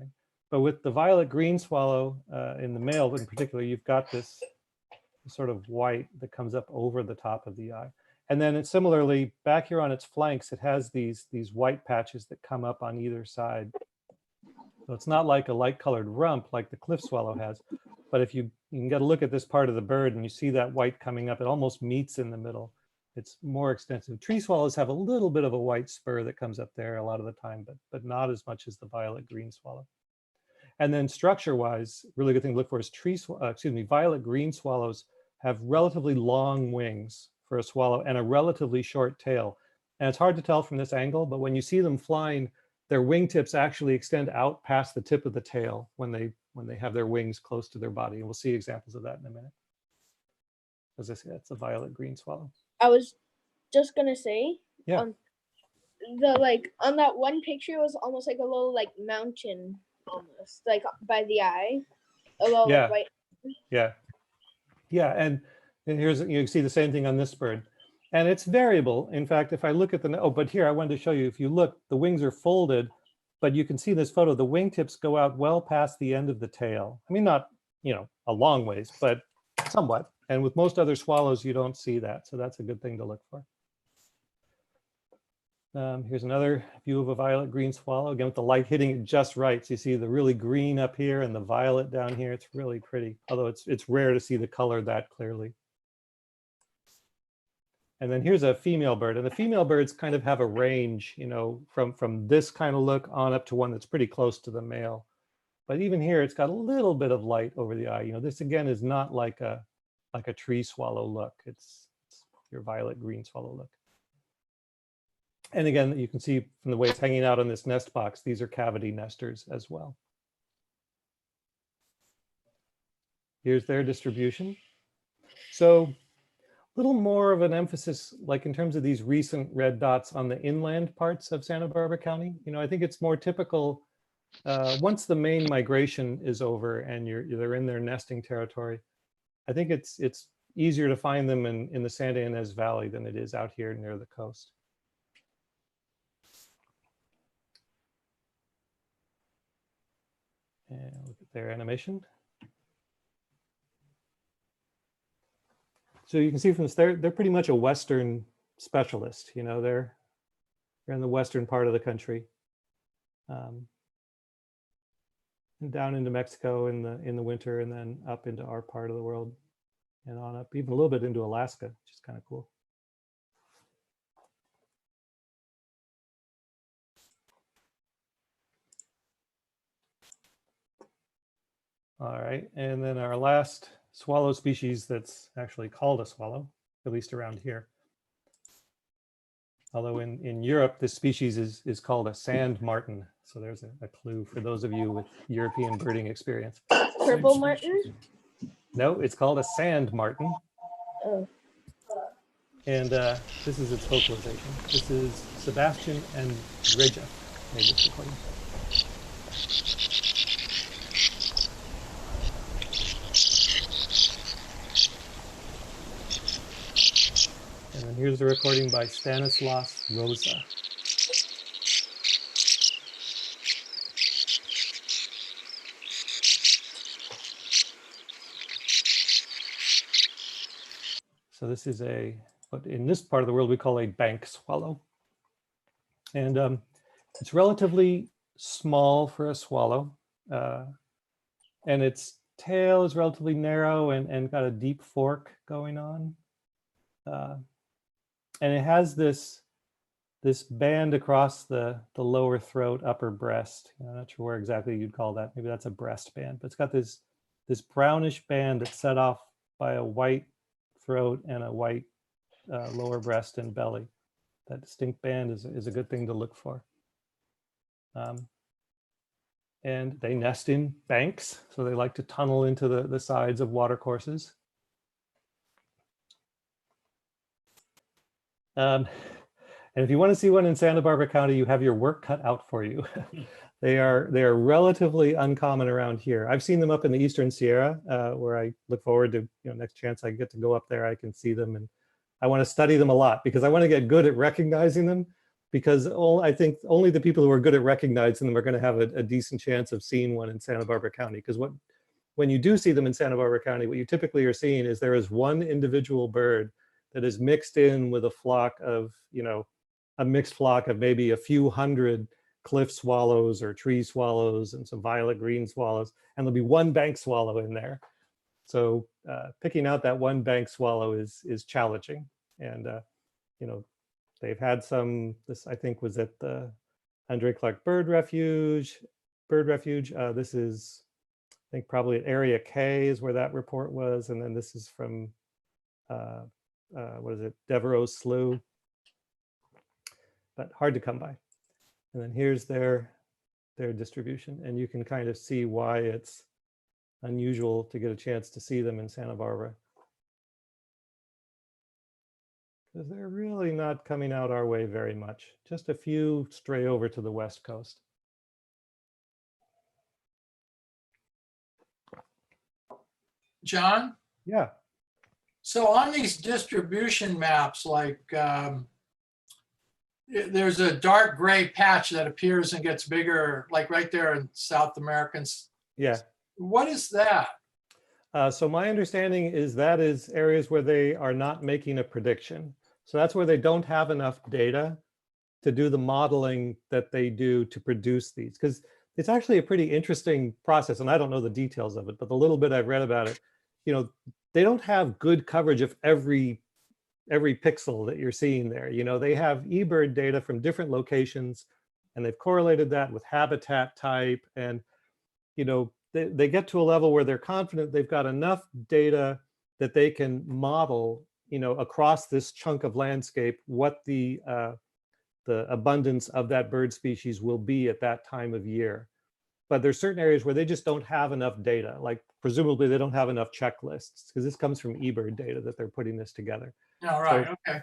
Okay. But with the violet green swallow in the male in particular, you've got this sort of white that comes up over the top of the eye. And then it's similarly back here on its flanks, it has these white patches that come up on either side. So it's not like a light colored rump like the cliff swallow has, but if you can get a look at this part of the bird and you see that white coming up, it almost meets in the middle. It's more extensive. Tree swallows have a little bit of a white spur that comes up there a lot of the time, but not as much as the violet green swallow. And then structure-wise, really good thing to look for is violet green swallows have relatively long wings for a swallow and a relatively short tail. And it's hard to tell from this angle, but when you see them flying, their wingtips actually extend out past the tip of the tail when they have their wings close to their body. And we'll see examples of that in a minute. As I say, it's a violet green swallow. I was just gonna say, yeah. On that one picture, it was almost like a little mountain, almost like by the eye, a little white. Yeah, and here's, you can see the same thing on this bird, and it's variable. In fact, if I look at but here I wanted to show you. If you look, the wings are folded, but you can see in this photo the wingtips go out well past the end of the tail. I mean, not a long ways, but somewhat. And with most other swallows, you don't see that. So that's a good thing to look for. Here's another view of a violet green swallow, again with the light hitting it just right. So you see the really green up here and the violet down here. It's really pretty, although it's rare to see the color that clearly. And then here's a female bird, and the female birds kind of have a range, from this kind of look on up to one that's pretty close to the male. But even here, it's got a little bit of light over the eye. This again is not like a tree swallow look. It's your violet green swallow look. And again, you can see from the way it's hanging out on this nest box, these are cavity nesters as well. Here's their distribution. So little more of an emphasis, like in terms of these recent red dots on the inland parts of Santa Barbara County. You know, I think it's more typical once the main migration is over and they're in their nesting territory. I think it's easier to find them in the Santa Ynez Valley than it is out here near the coast. And look at their animation. So you can see from this, they're pretty much a Western specialist. You know, they're in the western part of the country, and down into Mexico in the winter, and then up into our part of the world, and on up even a little bit into Alaska, which is kind of cool. All right, and then our last swallow species that's actually called a swallow, at least around here. Although in Europe, this species is called a sand martin. So there's a clue for those of you with European birding experience. Purple martin? No, it's called a sand martin. Oh. And this is its vocalization. This is Sebastian and Reja made this recording. And then here's the recording by Stanislas Rosa. So this is what in this part of the world we call a bank swallow. And it's relatively small for a swallow. And its tail is relatively narrow and got a deep fork going on. And it has this band across the lower throat, upper breast. I'm not sure where exactly you'd call that. Maybe that's a breast band, but it's got this brownish band that's set off by a white throat and a white lower breast and belly. That distinct band is a good thing to look for. And they nest in banks, so they like to tunnel into the sides of water courses. And if you want to see one in Santa Barbara County, you have your work cut out for you. They are relatively uncommon around here. I've seen them up in the Eastern Sierra, where I look forward to, next chance I get to go up there, I can see them, and I want to study them a lot because I want to get good at recognizing them. Because I think only the people who are good at recognizing them are going to have a decent chance of seeing one in Santa Barbara County. Because when you do see them in Santa Barbara County, what you typically are seeing is there is one individual bird that is mixed in with a flock of, a mixed flock of maybe a few hundred cliff swallows or tree swallows and some violet green swallows, and there'll be one bank swallow in there. So picking out that one bank swallow is challenging. And, they've had some, this I think was at the Andre Clark Bird Refuge. This is, I think probably at Area K is where that report was. And then this is from, what is it, Devereaux Slough, but hard to come by. And then here's their distribution. And you can kind of see why it's unusual to get a chance to see them in Santa Barbara. Because they're really not coming out our way very much. Just a few stray over to the West Coast. John? Yeah. So on these distribution maps, like there's a dark gray patch that appears and gets bigger, like right there in South Americans. Yeah. What is that? So my understanding is that is areas where they are not making a prediction. So that's where they don't have enough data to do the modeling that they do to produce these. Because it's actually a pretty interesting process, and I don't know the details of it, but the little bit I've read about it, they don't have good coverage of every pixel that you're seeing there. They have eBird data from different locations, and they've correlated that with habitat type, and they get to a level where they're confident they've got enough data that they can model, across this chunk of landscape, what the abundance of that bird species will be at that time of year. but there's certain areas where they just don't have enough data. Like presumably they don't have enough checklists, because this comes from eBird data that they're putting this together. All right, okay.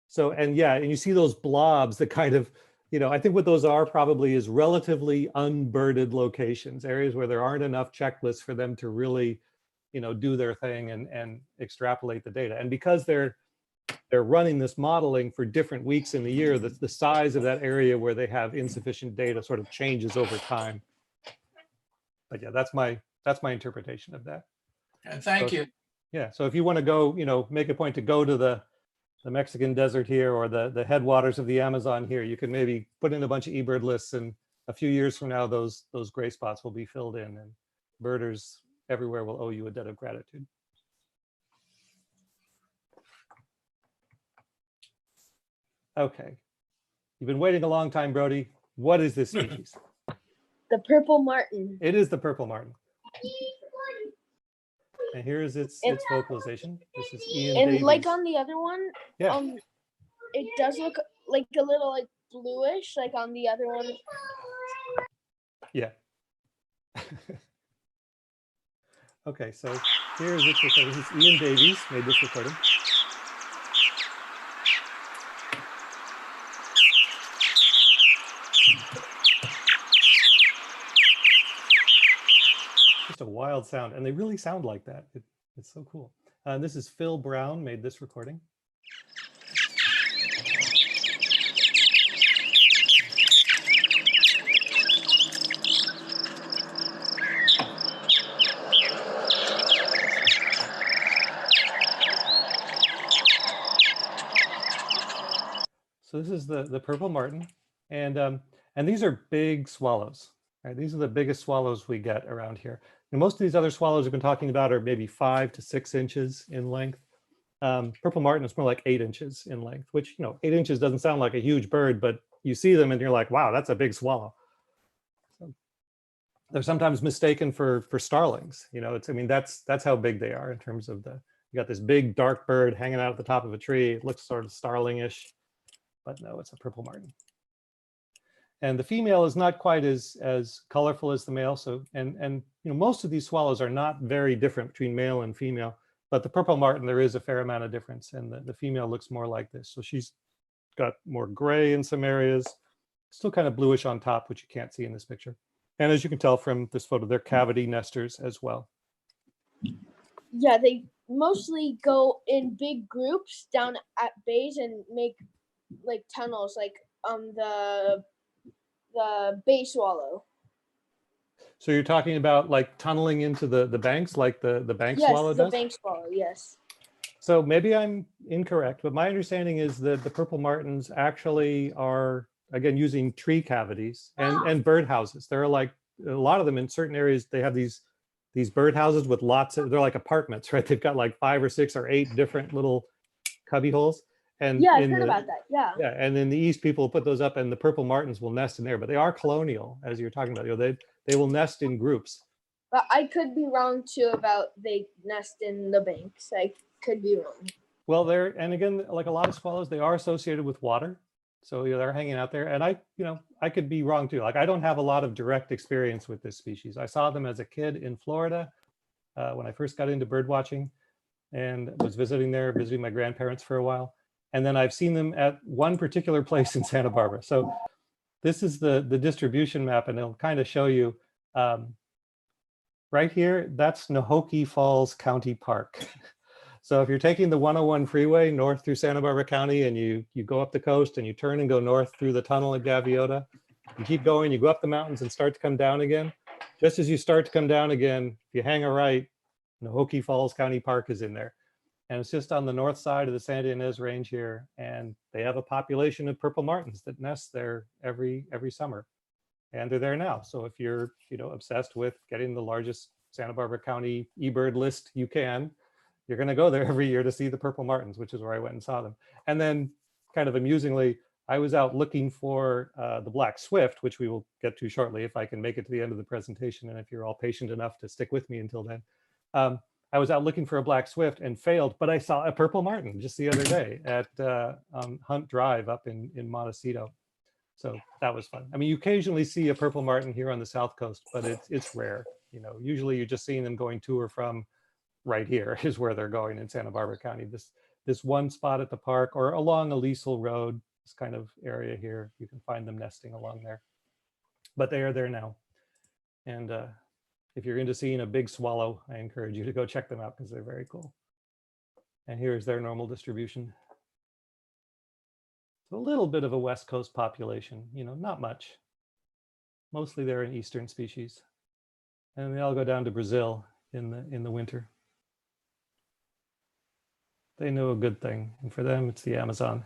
So, and yeah, and you see those blobs that kind of, I think what those are probably is relatively unbirded locations, areas where there aren't enough checklists for them to really, do their thing and extrapolate the data. And because they're running this modeling for different weeks in the year, the size of that area where they have insufficient data sort of changes over time. But yeah, that's my interpretation of that. And thank you. Yeah, so if you want to go, make a point to go to the Mexican desert here, or the headwaters of the Amazon here, you can maybe put in a bunch of eBird lists, and a few years from now, those gray spots will be filled in, and birders everywhere will owe you a debt of gratitude. Okay, you've been waiting a long time, Brody. What is this species? The purple martin. It is the purple martin. And here's its vocalization. This is Ian And Davies. like on the other one, Yeah. It does look like a little like bluish, like on the other one. Yeah. Okay, so here's its recording. This is Ian Davies made this recording. Just a wild sound, and they really sound like that. It's so cool. This is Phil Brown made this recording. So this is the purple martin, and these are big swallows. Right? These are the biggest swallows we get around here. And most of these other swallows we've been talking about are maybe 5 to 6 inches in length. Purple martin is more like 8 inches in length, which 8 inches doesn't sound like a huge bird, but you see them and you're like, wow, that's a big swallow. So they're sometimes mistaken for starlings. That's how big they are in terms of you got this big dark bird hanging out at the top of a tree. It looks sort of starling-ish. But no, it's a purple martin. And the female is not quite as colorful as the male. So, and most of these swallows are not very different between male and female, but the purple martin, there is a fair amount of difference, and the female looks more like this. So she's got more gray in some areas, still kind of bluish on top, which you can't see in this picture. And as you can tell from this photo, they're cavity nesters as well. Yeah, they mostly go in big groups down at bays and make like tunnels, like the bay swallow. So you're talking about like tunneling into the banks, like the bank swallow does? Yes, the bank swallow, yes. So maybe I'm incorrect, but my understanding is that the purple martins actually are, again, using tree cavities and bird houses. There are like a lot of them in certain areas. They have these bird houses with lots of, they're like apartments, right? They've got like 5 or 6 or 8 different little cubby holes. And yeah, I've heard about that. Yeah. Yeah, and in the East, people put those up, and the purple martins will nest in there. But they are colonial, as you're talking about. They will nest in groups. But I could be wrong too about they nest in the banks. I could be wrong. Well, and again, like a lot of swallows, they are associated with water, so they're hanging out there. And I could be wrong too. Like I don't have a lot of direct experience with this species. I saw them as a kid in Florida when I first got into bird watching, and was visiting my grandparents for a while. And then I've seen them at one particular place in Santa Barbara. So this is the distribution map, and it'll kind of show you right here, that's Nahoki Falls County Park. So if you're taking the 101 freeway north through Santa Barbara County, and you go up the coast and you turn and go north through the tunnel at Gaviota, you keep going, you go up the mountains and start to come down again. Just as you start to come down again, if you hang a right, Nahoki Falls County Park is in there. And it's just on the north side of the Santa Ynez Range here. And they have a population of purple martins that nest there every summer. And they're there now. So if you're obsessed with getting the largest Santa Barbara County eBird list you can, you're going to go there every year to see the purple martins, which is where I went and saw them. And then kind of amusingly, I was out looking for the black swift, which we will get to shortly if I can make it to the end of the presentation. And if you're all patient enough to stick with me until then. I was out looking for a black swift and failed, but I saw a purple martin just the other day at Hunt Drive up in Montecito. So that was fun. I mean, you occasionally see a purple martin here on the South Coast, but it's rare. You know, usually you're just seeing them going to or from right here is where they're going in Santa Barbara County. This one spot at the park or along Aliso Road, this kind of area here, you can find them nesting along there. But they are there now. And if you're into seeing a big swallow, I encourage you to go check them out because they're very cool. And here's their normal distribution. A little bit of a West Coast population, you know, not much. Mostly they're an Eastern species. And they all go down to Brazil in the winter. They know a good thing. And for them, it's the Amazon.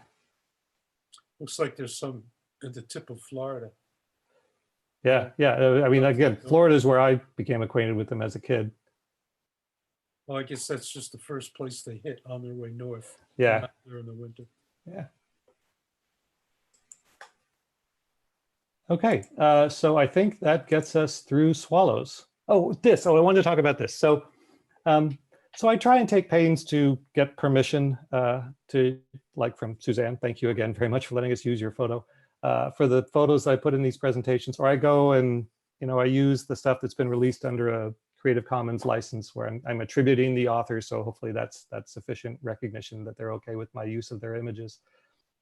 Looks like there's some at the tip of Florida. Yeah, yeah. I mean, again, Florida is where I became acquainted with them as a kid. Well, I guess that's just the first place they hit on their way north. Yeah. During the winter. Yeah. Okay, so I think that gets us through swallows. I wanted to talk about this. So I try and take pains to get permission to, like from Suzanne, thank you again very much for letting us use your photo, for the photos I put in these presentations, or I go and, you know, I use the stuff that's been released under a Creative Commons license where I'm attributing the author. So hopefully that's sufficient recognition that they're okay with my use of their images.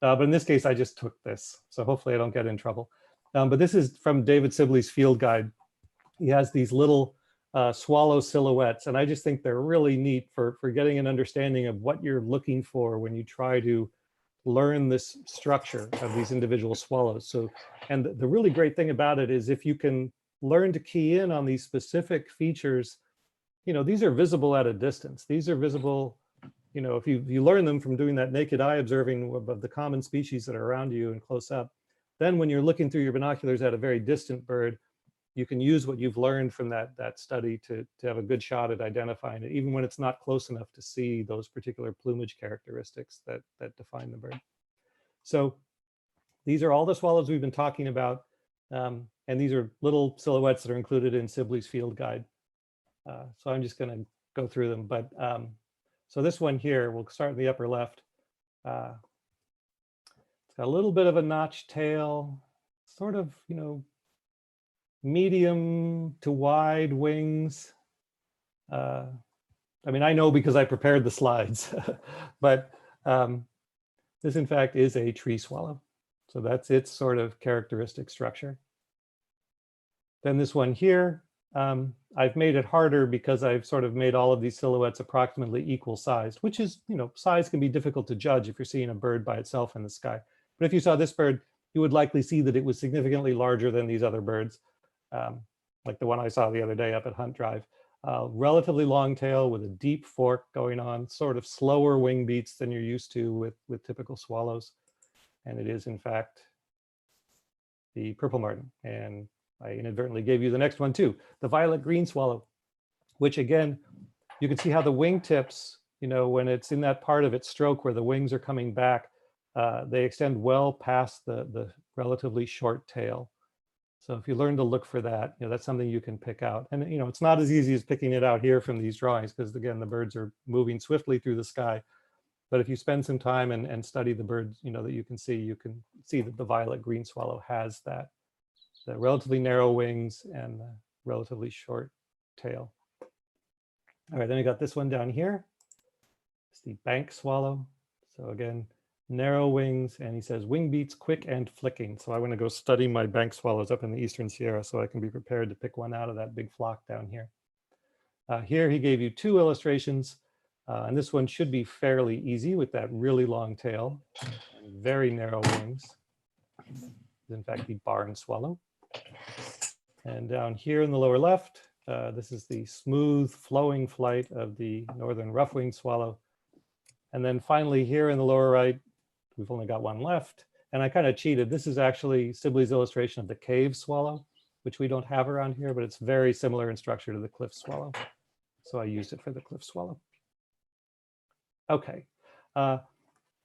But in this case, I just took this. So hopefully I don't get in trouble. But this is from David Sibley's field guide. He has these little swallow silhouettes, and I just think they're really neat for getting an understanding of what you're looking for when you try to learn this structure of these individual swallows. So, and the really great thing about it is if you can learn to key in on these specific features, you know, these are visible at a distance. These are visible, you know, if you learn them from doing that naked eye observing of the common species that are around you and close up. Then when you're looking through your binoculars at a very distant bird, you can use what you've learned from that study to have a good shot at identifying it, even when it's not close enough to see those particular plumage characteristics that define the bird. So these are all the swallows we've been talking about. And these are little silhouettes that are included in Sibley's field guide. So I'm just going to go through them. But so this one here, we'll start in the upper left. A little bit of a notched tail, sort of, you know, medium to wide wings. I mean, I know because I prepared the slides, but this in fact is a tree swallow. So that's its sort of characteristic structure. Then this one here, I've made it harder because I've sort of made all of these silhouettes approximately equal sized, which is, you know, size can be difficult to judge if you're seeing a bird by itself in the sky. But if you saw this bird, you would likely see that it was significantly larger than these other birds, like the one I saw the other day up at Hunt Drive. Relatively long tail with a deep fork going on, sort of slower wing beats than you're used to with typical swallows. And it is, in fact, the purple martin. And I inadvertently gave you the next one too, the violet green swallow, which again, you can see how the wingtips, you know, when it's in that part of its stroke where the wings are coming back, they extend well past the relatively short tail. So if you learn to look for that, you know, that's something you can pick out. And, you know, it's not as easy as picking it out here from these drawings because, again, the birds are moving swiftly through the sky. But if you spend some time and study the birds, you know, that you can see that the violet green swallow has the relatively narrow wings and the relatively short tail. All right, then we got this one down here. It's the bank swallow. So again, narrow wings, and he says wing beats quick and flicking. So I want to go study my bank swallows up in the Eastern Sierra so I can be prepared to pick one out of that big flock down here. Here he gave you two illustrations, and this one should be fairly easy with that really long tail and very narrow wings. In fact, the barn swallow. And down here in the lower left, this is the smooth flowing flight of the northern rough-winged swallow. And then finally here in the lower right, we've only got one left. And I kind of cheated. This is actually Sibley's illustration of the cave swallow, which we don't have around here, but it's very similar in structure to the cliff swallow. So I used it for the cliff swallow. Okay.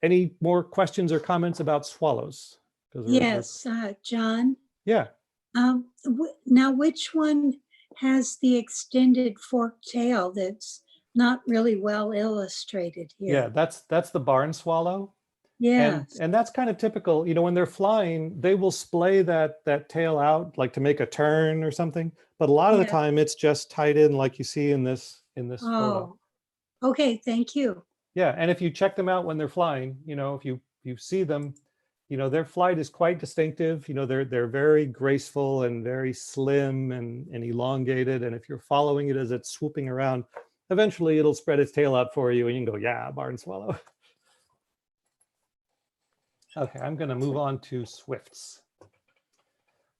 Any more questions or comments about swallows? Yes, John. Yeah. Now, which one has the extended forked tail that's not really well illustrated here? Yeah, that's the barn swallow. Yes. And that's kind of typical. You know, when they're flying, they will splay that tail out like to make a turn or something. But a lot of the Yeah. time it's just tied in like you see in this photo. Oh, okay. Thank you. Yeah, and if you check them out when they're flying, you know, if you see them, you know, their flight is quite distinctive. You know, they're very graceful and very slim and elongated. And if you're following it as it's swooping around, eventually it'll spread its tail out for you and you can go, yeah, barn swallow. Okay, I'm going to move on to swifts.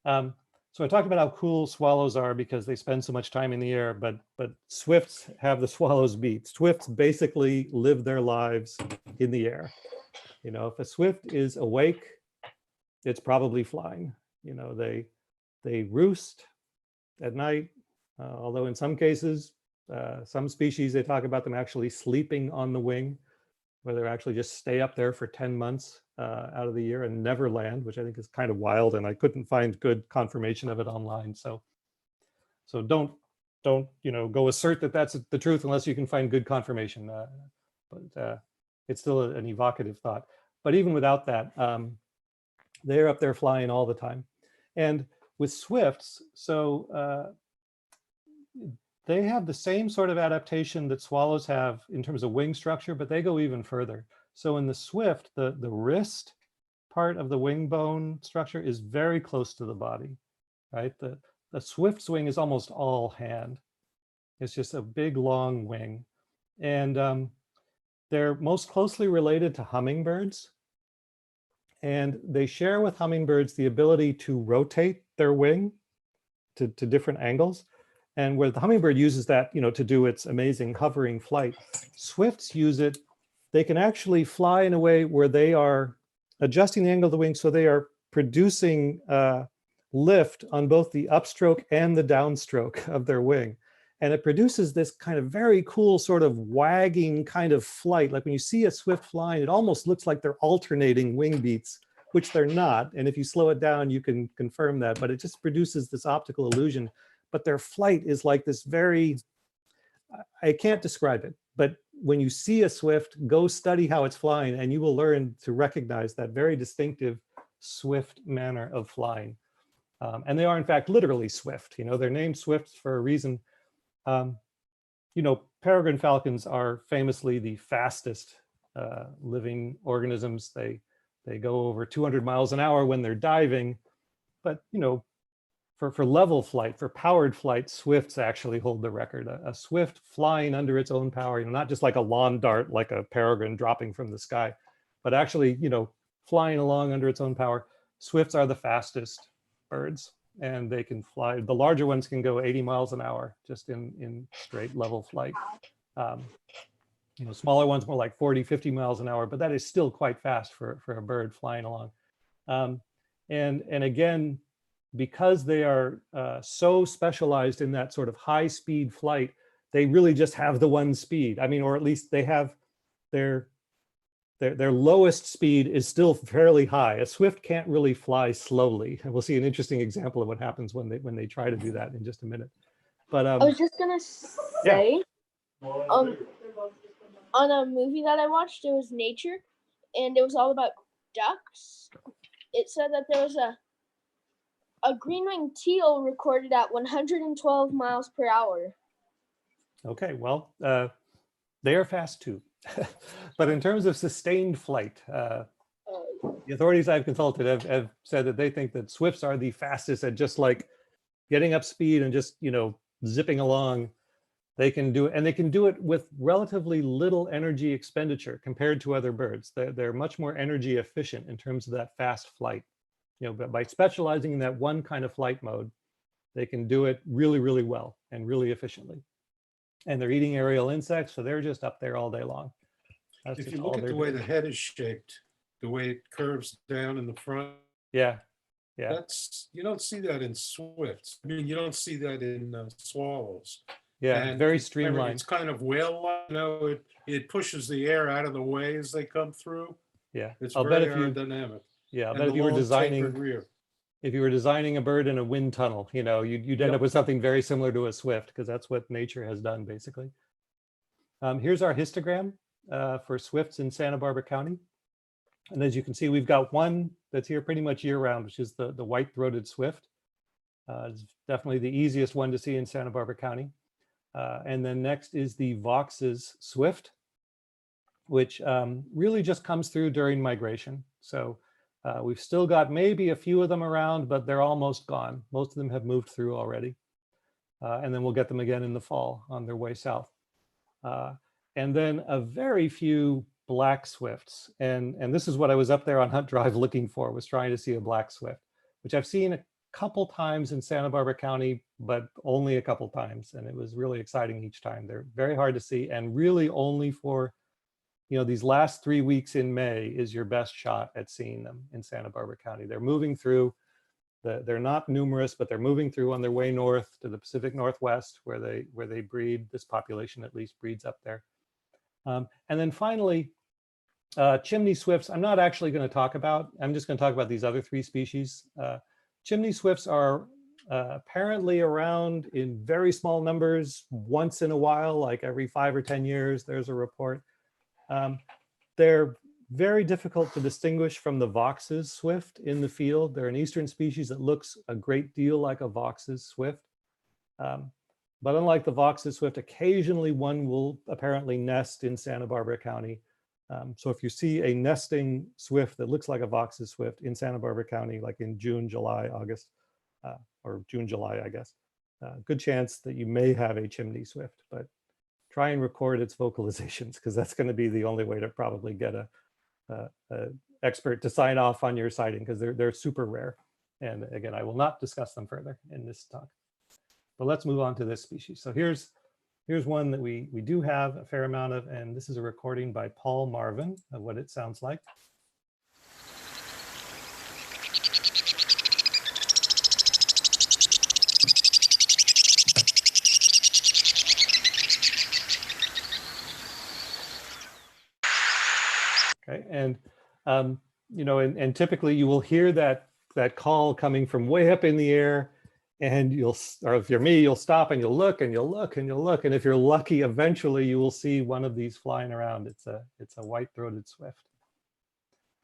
So I talked about how cool swallows are because they spend so much time in the air, but swifts have the swallows beat. Swifts basically live their lives in the air. You know, if a swift is awake, it's probably flying. You know, they roost at night, although in some cases, some species, they talk about them actually sleeping on the wing, where they actually just stay up there for 10 months out of the year and never land, which I think is kind of wild. And I couldn't find good confirmation of it online. So don't, you know, go assert that that's the truth unless you can find good confirmation. But it's still an evocative thought. But even without that, they're up there flying all the time. And with swifts, so they have the same sort of adaptation that swallows have in terms of wing structure, but they go even further. So in the swift, the wrist part of the wing bone structure is very close to the body, right? The swift's wing is almost all hand. It's just a big, long wing. And they're most closely related to hummingbirds. And they share with hummingbirds the ability to rotate their wing to different angles. And where the hummingbird uses that, you know, to do its amazing hovering flight, swifts use it. They can actually fly in a way where they are adjusting the angle of the wing, so they are producing lift on both the upstroke and the downstroke of their wing. And it produces this kind of very cool sort of wagging kind of flight. Like when you see a swift flying, it almost looks like they're alternating wing beats, which they're not. And if you slow it down, you can confirm that, but it just produces this optical illusion. But their flight is like this very, I can't describe it, but when you see a swift, go study how it's flying and you will learn to recognize that very distinctive swift manner of flying. And they are in fact literally swift. You know, they're named swifts for a reason. You know, peregrine falcons are famously the fastest living organisms. They go over 200 miles an hour when they're diving, but you know, for level flight, for powered flight, swifts actually hold the record. A swift flying under its own power, you know, not just like a lawn dart, like a peregrine dropping from the sky, but actually, you know, flying along under its own power. Swifts are the fastest birds, and they can fly. The larger ones can go 80 miles an hour just in straight level flight. You know, smaller ones more like 40, 50 miles an hour, but that is still quite fast for a bird flying along. And again, because they are so specialized in that sort of high speed flight, they really just have the one speed. I mean, or at least they have their lowest speed is still fairly high. A swift can't really fly slowly. And we'll see an interesting example of what happens when they try to do that in just a minute. But I was just gonna say, on a movie that I watched, it was Nature, and it was all about ducks. It said that there was a green-winged teal recorded at 112 miles per hour. Okay, well, they are fast too. But in terms of sustained flight, the authorities I've consulted have said that they think that swifts are the fastest at just like getting up speed and just, you know, zipping along. They can do it, and they can do it with relatively little energy expenditure compared to other birds. They're much more energy efficient in terms of that fast flight. You know, but by specializing in that one kind of flight mode, they can do it really, really well and really efficiently. And they're eating aerial insects, so they're just up there all day long. That's If just you all look at they're the way doing. the head is shaped, the way it curves down in the front, Yeah, that's, you don't see that in swifts. I mean, you don't see that in swallows. yeah, And very it's streamlined. kind of whale-like, you know, it pushes the air out of the way as they come through. Yeah, It's I'll bet very if you, aerodynamic. yeah, I'll And bet the if you were long designing, tapered rear. if you were designing a bird in a wind tunnel, you know, you'd end Yep. up with something very similar to a swift, because that's what nature has done basically. Here's our histogram for swifts in Santa Barbara County. And as you can see, we've got one that's here pretty much year round, which is the white-throated swift. It's definitely the easiest one to see in Santa Barbara County. And then next is the Vox's swift, which really just comes through during migration. So we've still got maybe a few of them around, but they're almost gone. Most of them have moved through already. And then we'll get them again in the fall on their way south. And then a very few black swifts. And this is what I was up there on Hunt Drive looking for, was trying to see a black swift, which I've seen a couple times in Santa Barbara County, but only a couple times. And it was really exciting each time. They're very hard to see, and really only for, you know, these last 3 weeks in May is your best shot at seeing them in Santa Barbara County. They're moving through. They're not numerous, but they're moving through on their way north to the Pacific Northwest, where they breed. This population at least breeds up there. And then finally, chimney swifts, I'm not actually going to talk about. I'm just going to talk about these other 3 species. Chimney swifts are apparently around in very small numbers once in a while, like every 5 or 10 years, there's a report. They're very difficult to distinguish from the Vox's swift in the field. They're an eastern species that looks a great deal like a Vox's swift. But unlike the Vox's swift, occasionally one will apparently nest in Santa Barbara County. So if you see a nesting swift that looks like a Vox's swift in Santa Barbara County, like in June, July, August, or June, July, I guess, good chance that you may have a chimney swift, but try and record its vocalizations, because that's going to be the only way to probably get a expert to sign off on your sighting, because they're super rare. And again, I will not discuss them further in this talk. But let's move on to this species. So here's one that we do have a fair amount of, and this is a recording by Paul Marvin of what it sounds like. Okay, and you know, and typically you will hear that call coming from way up in the air, and or if you're me, you'll stop and you'll look and you'll look and you'll look, and if you're lucky, eventually you will see one of these flying around. It's a white-throated swift,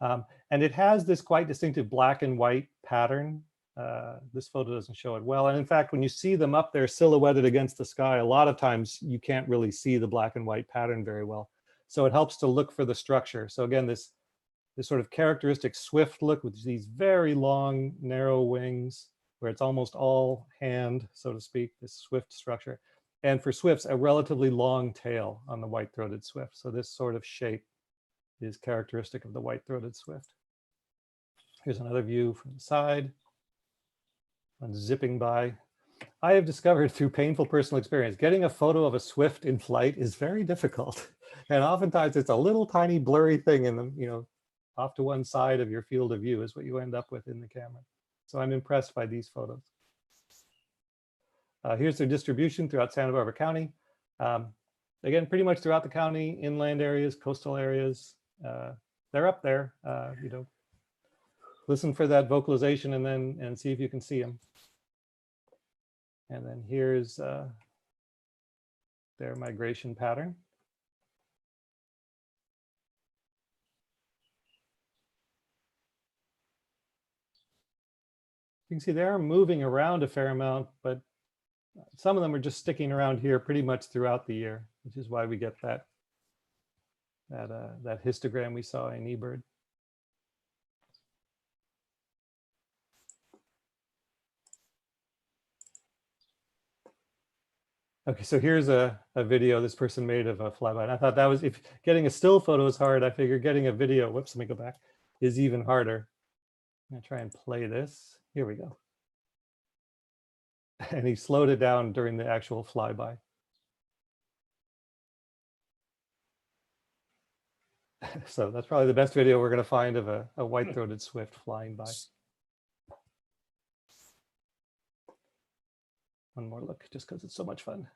and it has this quite distinctive black and white pattern. This photo doesn't show it well, and in fact, when you see them up there silhouetted against the sky, a lot of times you can't really see the black and white pattern very well. So it helps to look for the structure. So again, this sort of characteristic swift look with these very long, narrow wings, where it's almost all hand, so to speak, this swift structure. And for swifts, a relatively long tail on the white-throated swift. So this sort of shape is characteristic of the white-throated swift. Here's another view from the side. One zipping by. I have discovered through painful personal experience, getting a photo of a swift in flight is very difficult. And oftentimes it's a little tiny blurry thing in the, you know, off to one side of your field of view is what you end up with in the camera. So I'm impressed by these photos. Here's their distribution throughout Santa Barbara County. Again, pretty much throughout the county, inland areas, coastal areas, they're up there. You know, listen for that vocalization and see if you can see them. And then here's their migration pattern. You can see they are moving around a fair amount, but some of them are just sticking around here pretty much throughout the year, which is why we get that histogram we saw in eBird. Okay, so here's a video this person made of a flyby. And I thought that was, if getting a still photo is hard, I figured getting a video, whoops, let me go back, is even harder. I'm gonna try and play this. Here we go. And he slowed it down during the actual flyby. So that's probably the best video we're gonna find of a white-throated swift flying by. One more look, just because it's so much fun.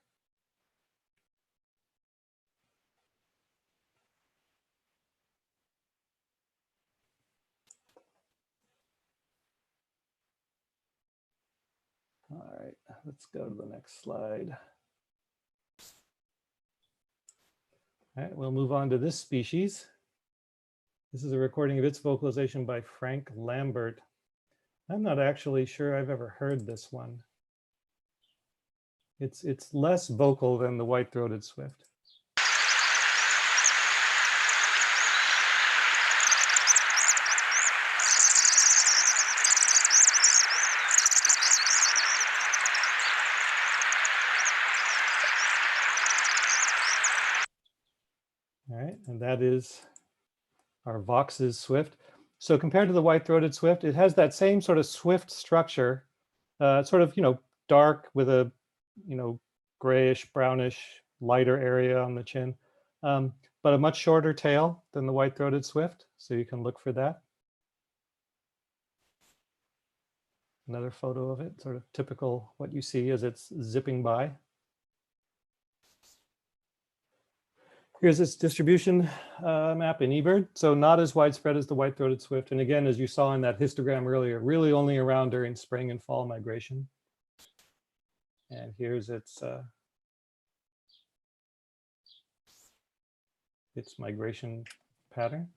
All right, let's go to the next slide. All right, we'll move on to this species. This is a recording of its vocalization by Frank Lambert. I'm not actually sure I've ever heard this one. It's less vocal than the white-throated swift. All right, and that is our Vox's swift. So compared to the white-throated swift, it has that same sort of swift structure, sort of, dark with a, grayish, brownish, lighter area on the chin, but a much shorter tail than the white-throated swift. So you can look for that. Another photo of it, sort of typical what you see as it's zipping by. Here's its distribution map in eBird. So not as widespread as the white-throated swift. And again, as you saw in that histogram earlier, really only around during spring and fall migration. And here's its migration pattern.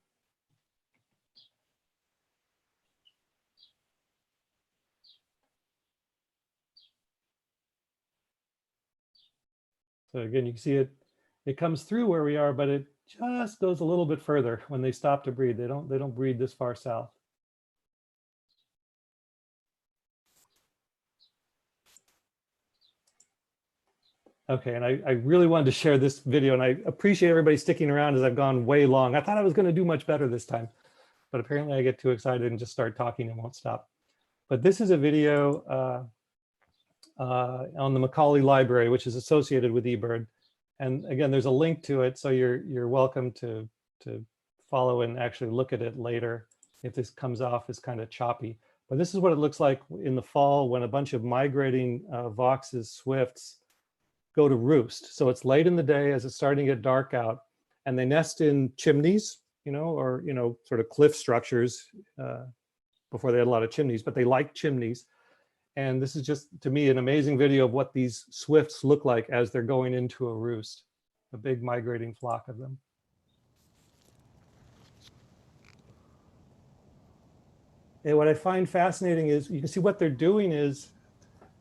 So again, you can see it comes through where we are, but it just goes a little bit further when they stop to breed. They don't breed this far south. Okay, and I really wanted to share this video, and I appreciate everybody sticking around as I've gone way long. I thought I was going to do much better this time, but apparently I get too excited and just start talking and won't stop. But this is a video on the Macaulay Library, which is associated with eBird. And again, there's a link to it, so you're welcome to follow and actually look at it later if this comes off as kind of choppy. But this is what it looks like in the fall when a bunch of migrating Vox's swifts go to roost. So it's late in the day as it's starting to get dark out, and they nest in chimneys, or sort of cliff structures. Before they had a lot of chimneys, but they like chimneys. And this is just, to me, an amazing video of what these swifts look like as they're going into a roost, a big migrating flock of them. And what I find fascinating is you can see what they're doing is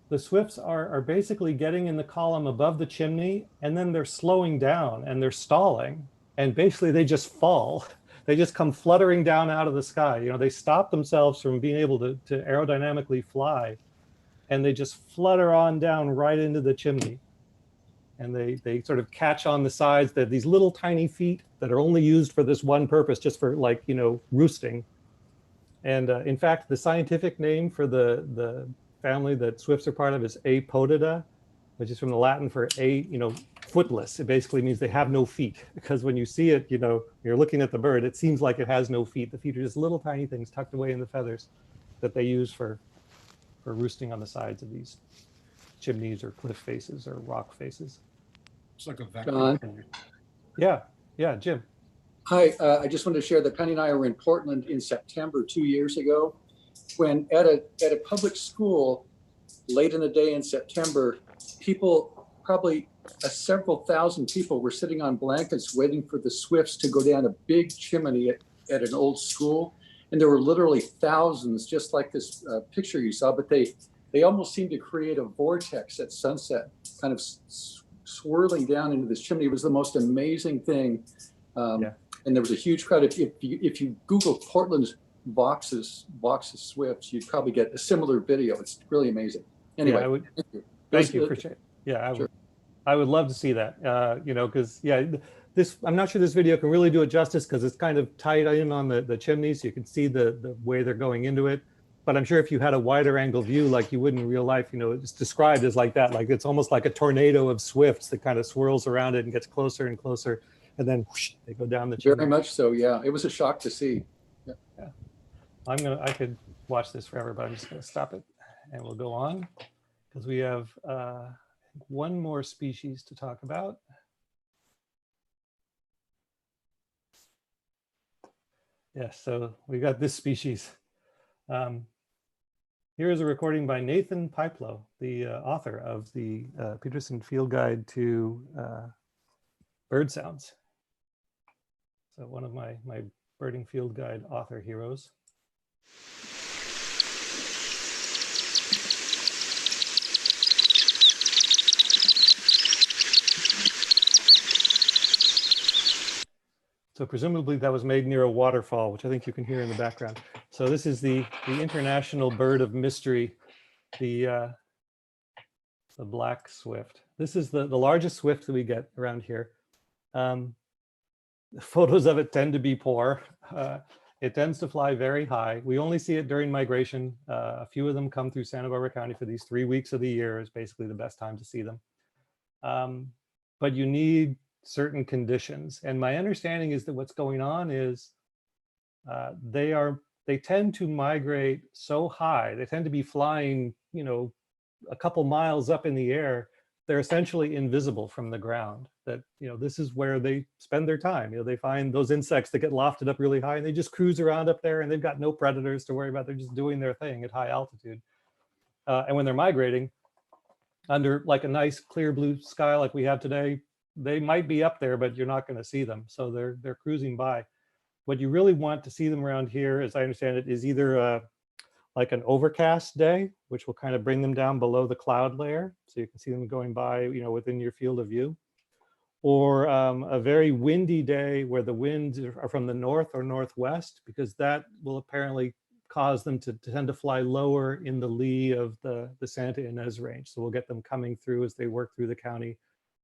the swifts are basically getting in the column above the chimney, and then they're slowing down and they're stalling, and basically they just fall. They just come fluttering down out of the sky. They stop themselves from being able to aerodynamically fly, and they just flutter on down right into the chimney. And they sort of catch on the sides. They have these little tiny feet that are only used for this one purpose, just for roosting. And in fact, the scientific name for the family that swifts are part of is Apodida, which is from the Latin for footless. It basically means they have no feet, because when you see it, you're looking at the bird, it seems like it has no feet. The feet are just little tiny things tucked away in the feathers that they use for roosting on the sides of these chimneys or cliff faces or rock faces. It's like a vacuum. John? Yeah, Jim. Hi, I just wanted to share that Penny and I were in Portland in September 2 years ago, when at a public school late in the day in September, people, probably several thousand people, were sitting on blankets waiting for the swifts to go down a big chimney at an old school. And there were literally thousands, just like this picture you saw, but they almost seemed to create a vortex at sunset, kind of swirling down into this chimney. It was the most amazing thing. And there was a huge crowd. If you Google Portland's Vox's swifts, you'd probably get a similar video. It's really amazing. Anyway, thank you. Appreciate it. Yeah, I would love to see that, because I'm not sure this video can really do it justice, because it's kind of tied in on the chimneys. You can see the way they're going into it. But I'm sure if you had a wider angle view like you would in real life, it's described as like that. Like it's almost like a tornado of swifts that kind of swirls around it and gets closer and closer. And then whoosh, they go down the chimney. Very much so, yeah. It was a shock to see. Yeah. I could watch this forever, but I'm just going to stop it and we'll go on, because we have one more species to talk about. Yes, so we got this species. Here is a recording by Nathan Piplow, the author of the Peterson Field Guide to Bird Sounds. So one of my Birding Field Guide author heroes. So presumably that was made near a waterfall, which I think you can hear in the background. So this is the international bird of mystery, the black swift. This is the largest swift that we get around here. Photos of it tend to be poor. It tends to fly very high. We only see it during migration. A few of them come through Santa Barbara County for these 3 weeks of the year is basically the best time to see them. But you need certain conditions. And my understanding is that what's going on is they tend to migrate so high. They tend to be flying, you know, a couple miles up in the air. They're essentially invisible from the ground. That, you know, this is where they spend their time. You know, they find those insects that get lofted up really high and they just cruise around up there and they've got no predators to worry about. They're just doing their thing at high altitude. And when they're migrating under like a nice clear blue sky like we have today, they might be up there, but you're not going to see them. So they're cruising by. What you really want to see them around here, as I understand it, is either like an overcast day, which will kind of bring them down below the cloud layer, so you can see them going by, you know, within your field of view, or a very windy day where the winds are from the north or northwest, because that will apparently cause them to tend to fly lower in the lee of the Santa Ynez range. So we'll get them coming through as they work through the county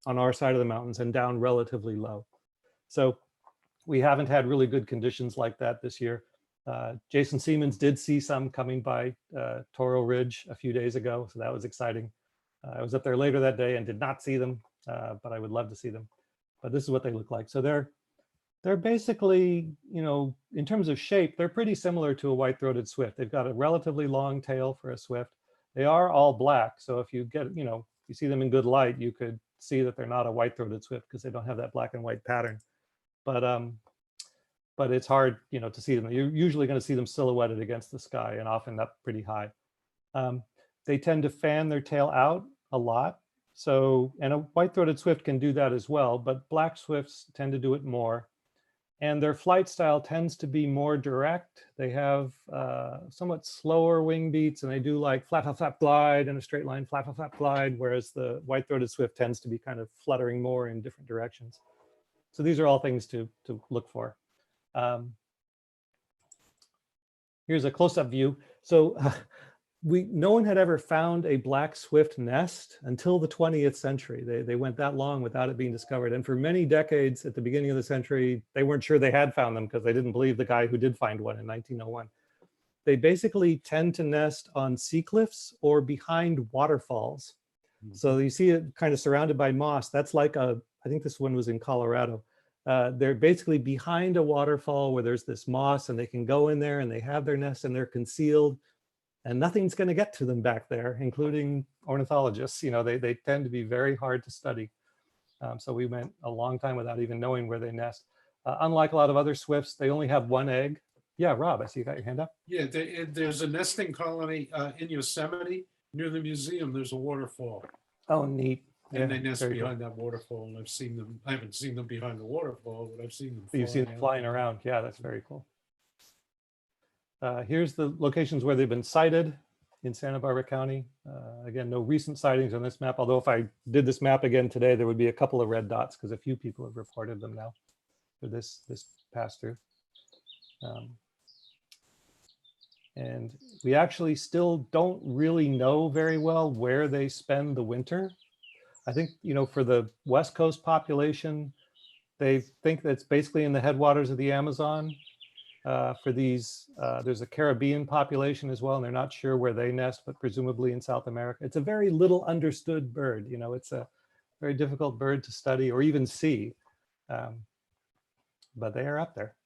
on our side of the mountains and down relatively low. So we haven't had really good conditions like that this year. Jason Siemens did see some coming by Toro Ridge a few days ago, so that was exciting. I was up there later that day and did not see them, but I would love to see them. But this is what they look like. So they're basically, you know, in terms of shape, they're pretty similar to a white-throated swift. They've got a relatively long tail for a swift. They are all black, so if you get, you know, you see them in good light, you could see that they're not a white-throated swift because they don't have that black and white pattern. But it's hard, you know, to see them. You're usually going to see them silhouetted against the sky and often up pretty high. They tend to fan their tail out a lot. So, and a white-throated swift can do that as well, but black swifts tend to do it more. And their flight style tends to be more direct. They have somewhat slower wing beats, and they do like flap, flap, flap, glide in a straight line, flap, flap, flap, glide, whereas the white-throated swift tends to be kind of fluttering more in different directions. So these are all things to look for. Here's a close-up view. So no one had ever found a black swift nest until the 20th century. They went that long without it being discovered. And for many decades at the beginning of the century, they weren't sure they had found them because they didn't believe the guy who did find one in 1901. They basically tend to nest on sea cliffs or behind waterfalls. So you see it kind of surrounded by moss. That's like I think this one was in Colorado. They're basically behind a waterfall where there's this moss and they can go in there and they have their nest and they're concealed and nothing's going to get to them back there, including ornithologists. You know, they tend to be very hard to study. So we went a long time without even knowing where they nest. Unlike a lot of other swifts, they only have one egg. Yeah, Rob, I see you got your hand up. Yeah, there's a nesting colony in Yosemite near the museum. There's a waterfall. Oh, neat. And they nest behind that waterfall, and I've seen them. I haven't seen them behind the waterfall, but I've seen them. You've seen them flying around. Yeah, that's very cool. Here's the locations where they've been sighted in Santa Barbara County. Again, no recent sightings on this map, although if I did this map again today, there would be a couple of red dots because a few people have reported them now for this pass through. And we actually still don't really know very well where they spend the winter. I think, you know, for the West Coast population, they think that it's basically in the headwaters of the Amazon. For these, there's a Caribbean population as well, and they're not sure where they nest, but presumably in South America. It's a very little understood bird. You know, it's a very difficult bird to study or even see, but they are up there.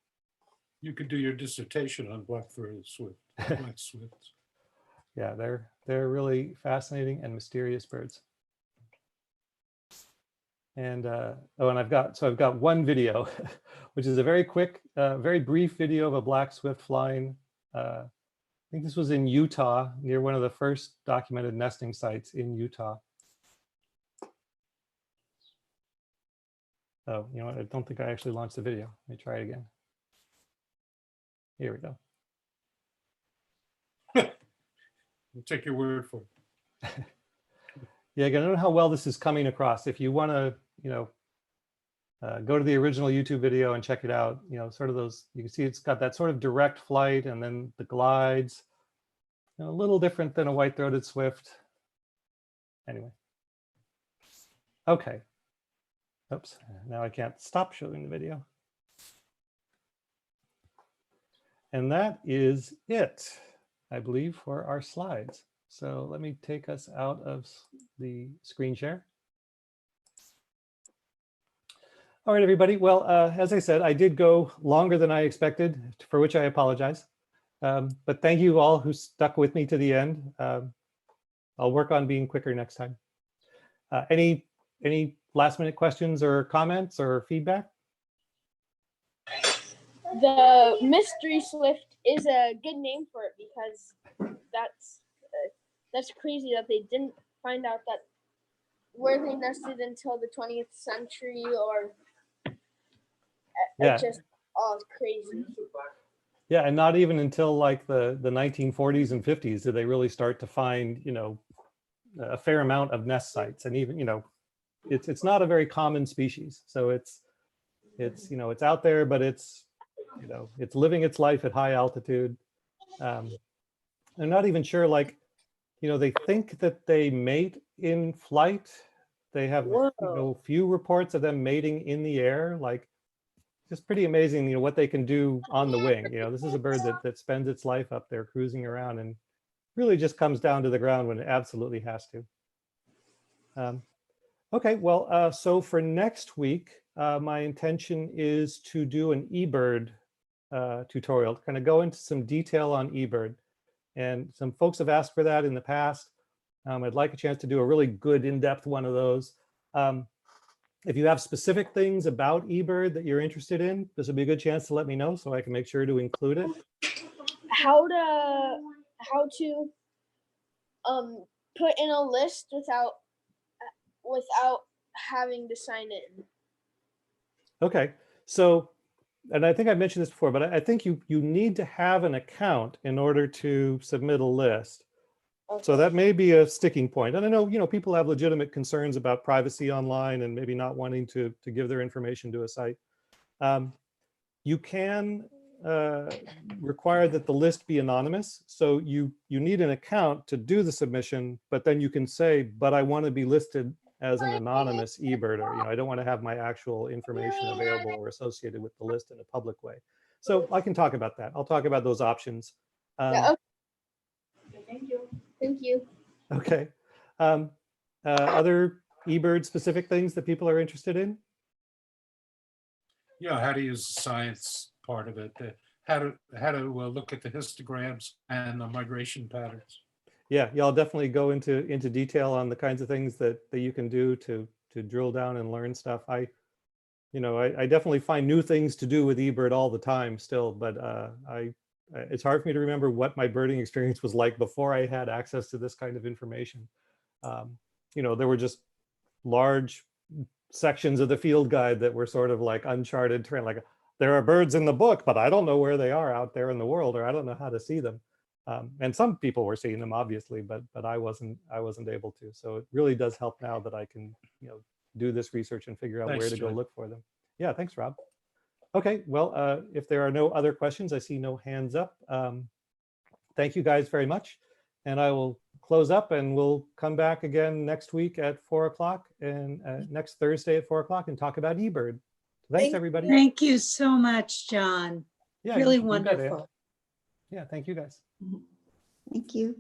You could do your dissertation on black-throated swift. Black swifts. Yeah, they're really fascinating and mysterious birds. And and I've got one video, which is a very quick, very brief video of a black swift flying. I think this was in Utah, near one of the first documented nesting sites in Utah. Oh, you know what? I don't think I actually launched the video. Let me try it again. Here we go. We'll take your word for it. Yeah, I don't know how well this is coming across. If you want to, go to the original YouTube video and check it out, sort of those, you can see it's got that sort of direct flight and then the glides, a little different than a white-throated swift. Anyway. Okay. Oops, now I can't stop showing the video. And that is it, I believe, for our slides. So let me take us out of the screen share. All right, everybody. Well, as I said, I did go longer than I expected, for which I apologize. But thank you all who stuck with me to the end. I'll work on being quicker next time. Any last minute questions or comments or feedback? The mystery swift is a good name for it because that's crazy that they didn't find out that where they nested until the 20th century, or Yeah. it's just all crazy. Yeah, and not even until like the 1940s and 50s did they really start to find, a fair amount of nest sites. And even, it's not a very common species. So it's out there, but it's living its life at high altitude. I'm not even sure, like, they think that they mate in flight. They have few reports of them mating in the air. Like, just pretty amazing, what they can do on the wing. This is a bird that spends its life up there cruising around and really just comes down to the ground when it absolutely has to. Okay, well, so for next week, my intention is to do an eBird tutorial, to kind of go into some detail on eBird. And some folks have asked for that in the past. I'd like a chance to do a really good in-depth one of those. If you have specific things about eBird that you're interested in, this would be a good chance to let me know so I can make sure to include it. How to put in a list without having to sign in. Okay, so, and I think I mentioned this before, but I think you need to have an account in order to submit a list. Okay. So that may be a sticking point. And I know, people have legitimate concerns about privacy online and maybe not wanting to give their information to a site. You can require that the list be anonymous. So you need an account to do the submission, but then you can say, but I want to be listed as an anonymous eBirder. I don't want to have my actual information available or associated with the list in a public way. So I can talk about that. I'll talk about those options. Yeah, okay. Thank you. Thank you. Okay. Other eBird specific things that people are interested in? Yeah, how to use the science part of it, how to look at the histograms and the migration patterns. Yeah, I'll definitely go into detail on the kinds of things that you can do to drill down and learn stuff. I definitely find new things to do with eBird all the time still, but it's hard for me to remember what my birding experience was like before I had access to this kind of information. There were just large sections of the field guide that were sort of like uncharted terrain. Like, there are birds in the book, but I don't know where they are out there in the world, or I don't know how to see them. And some people were seeing them, obviously, but I wasn't able to. So it really does help now that I can do this research and figure out where to go look for them. Yeah, thanks, Rob. Okay, well, if there are no other questions, I see no hands up. Thank you guys very much. And I will close up, and we'll come back again next week at 4 o'clock and next Thursday at 4 o'clock and talk about eBird. Thanks, everybody. Thank you so much, John. Yeah, Really you bet, Ann. wonderful. Yeah, thank you guys. Thank you.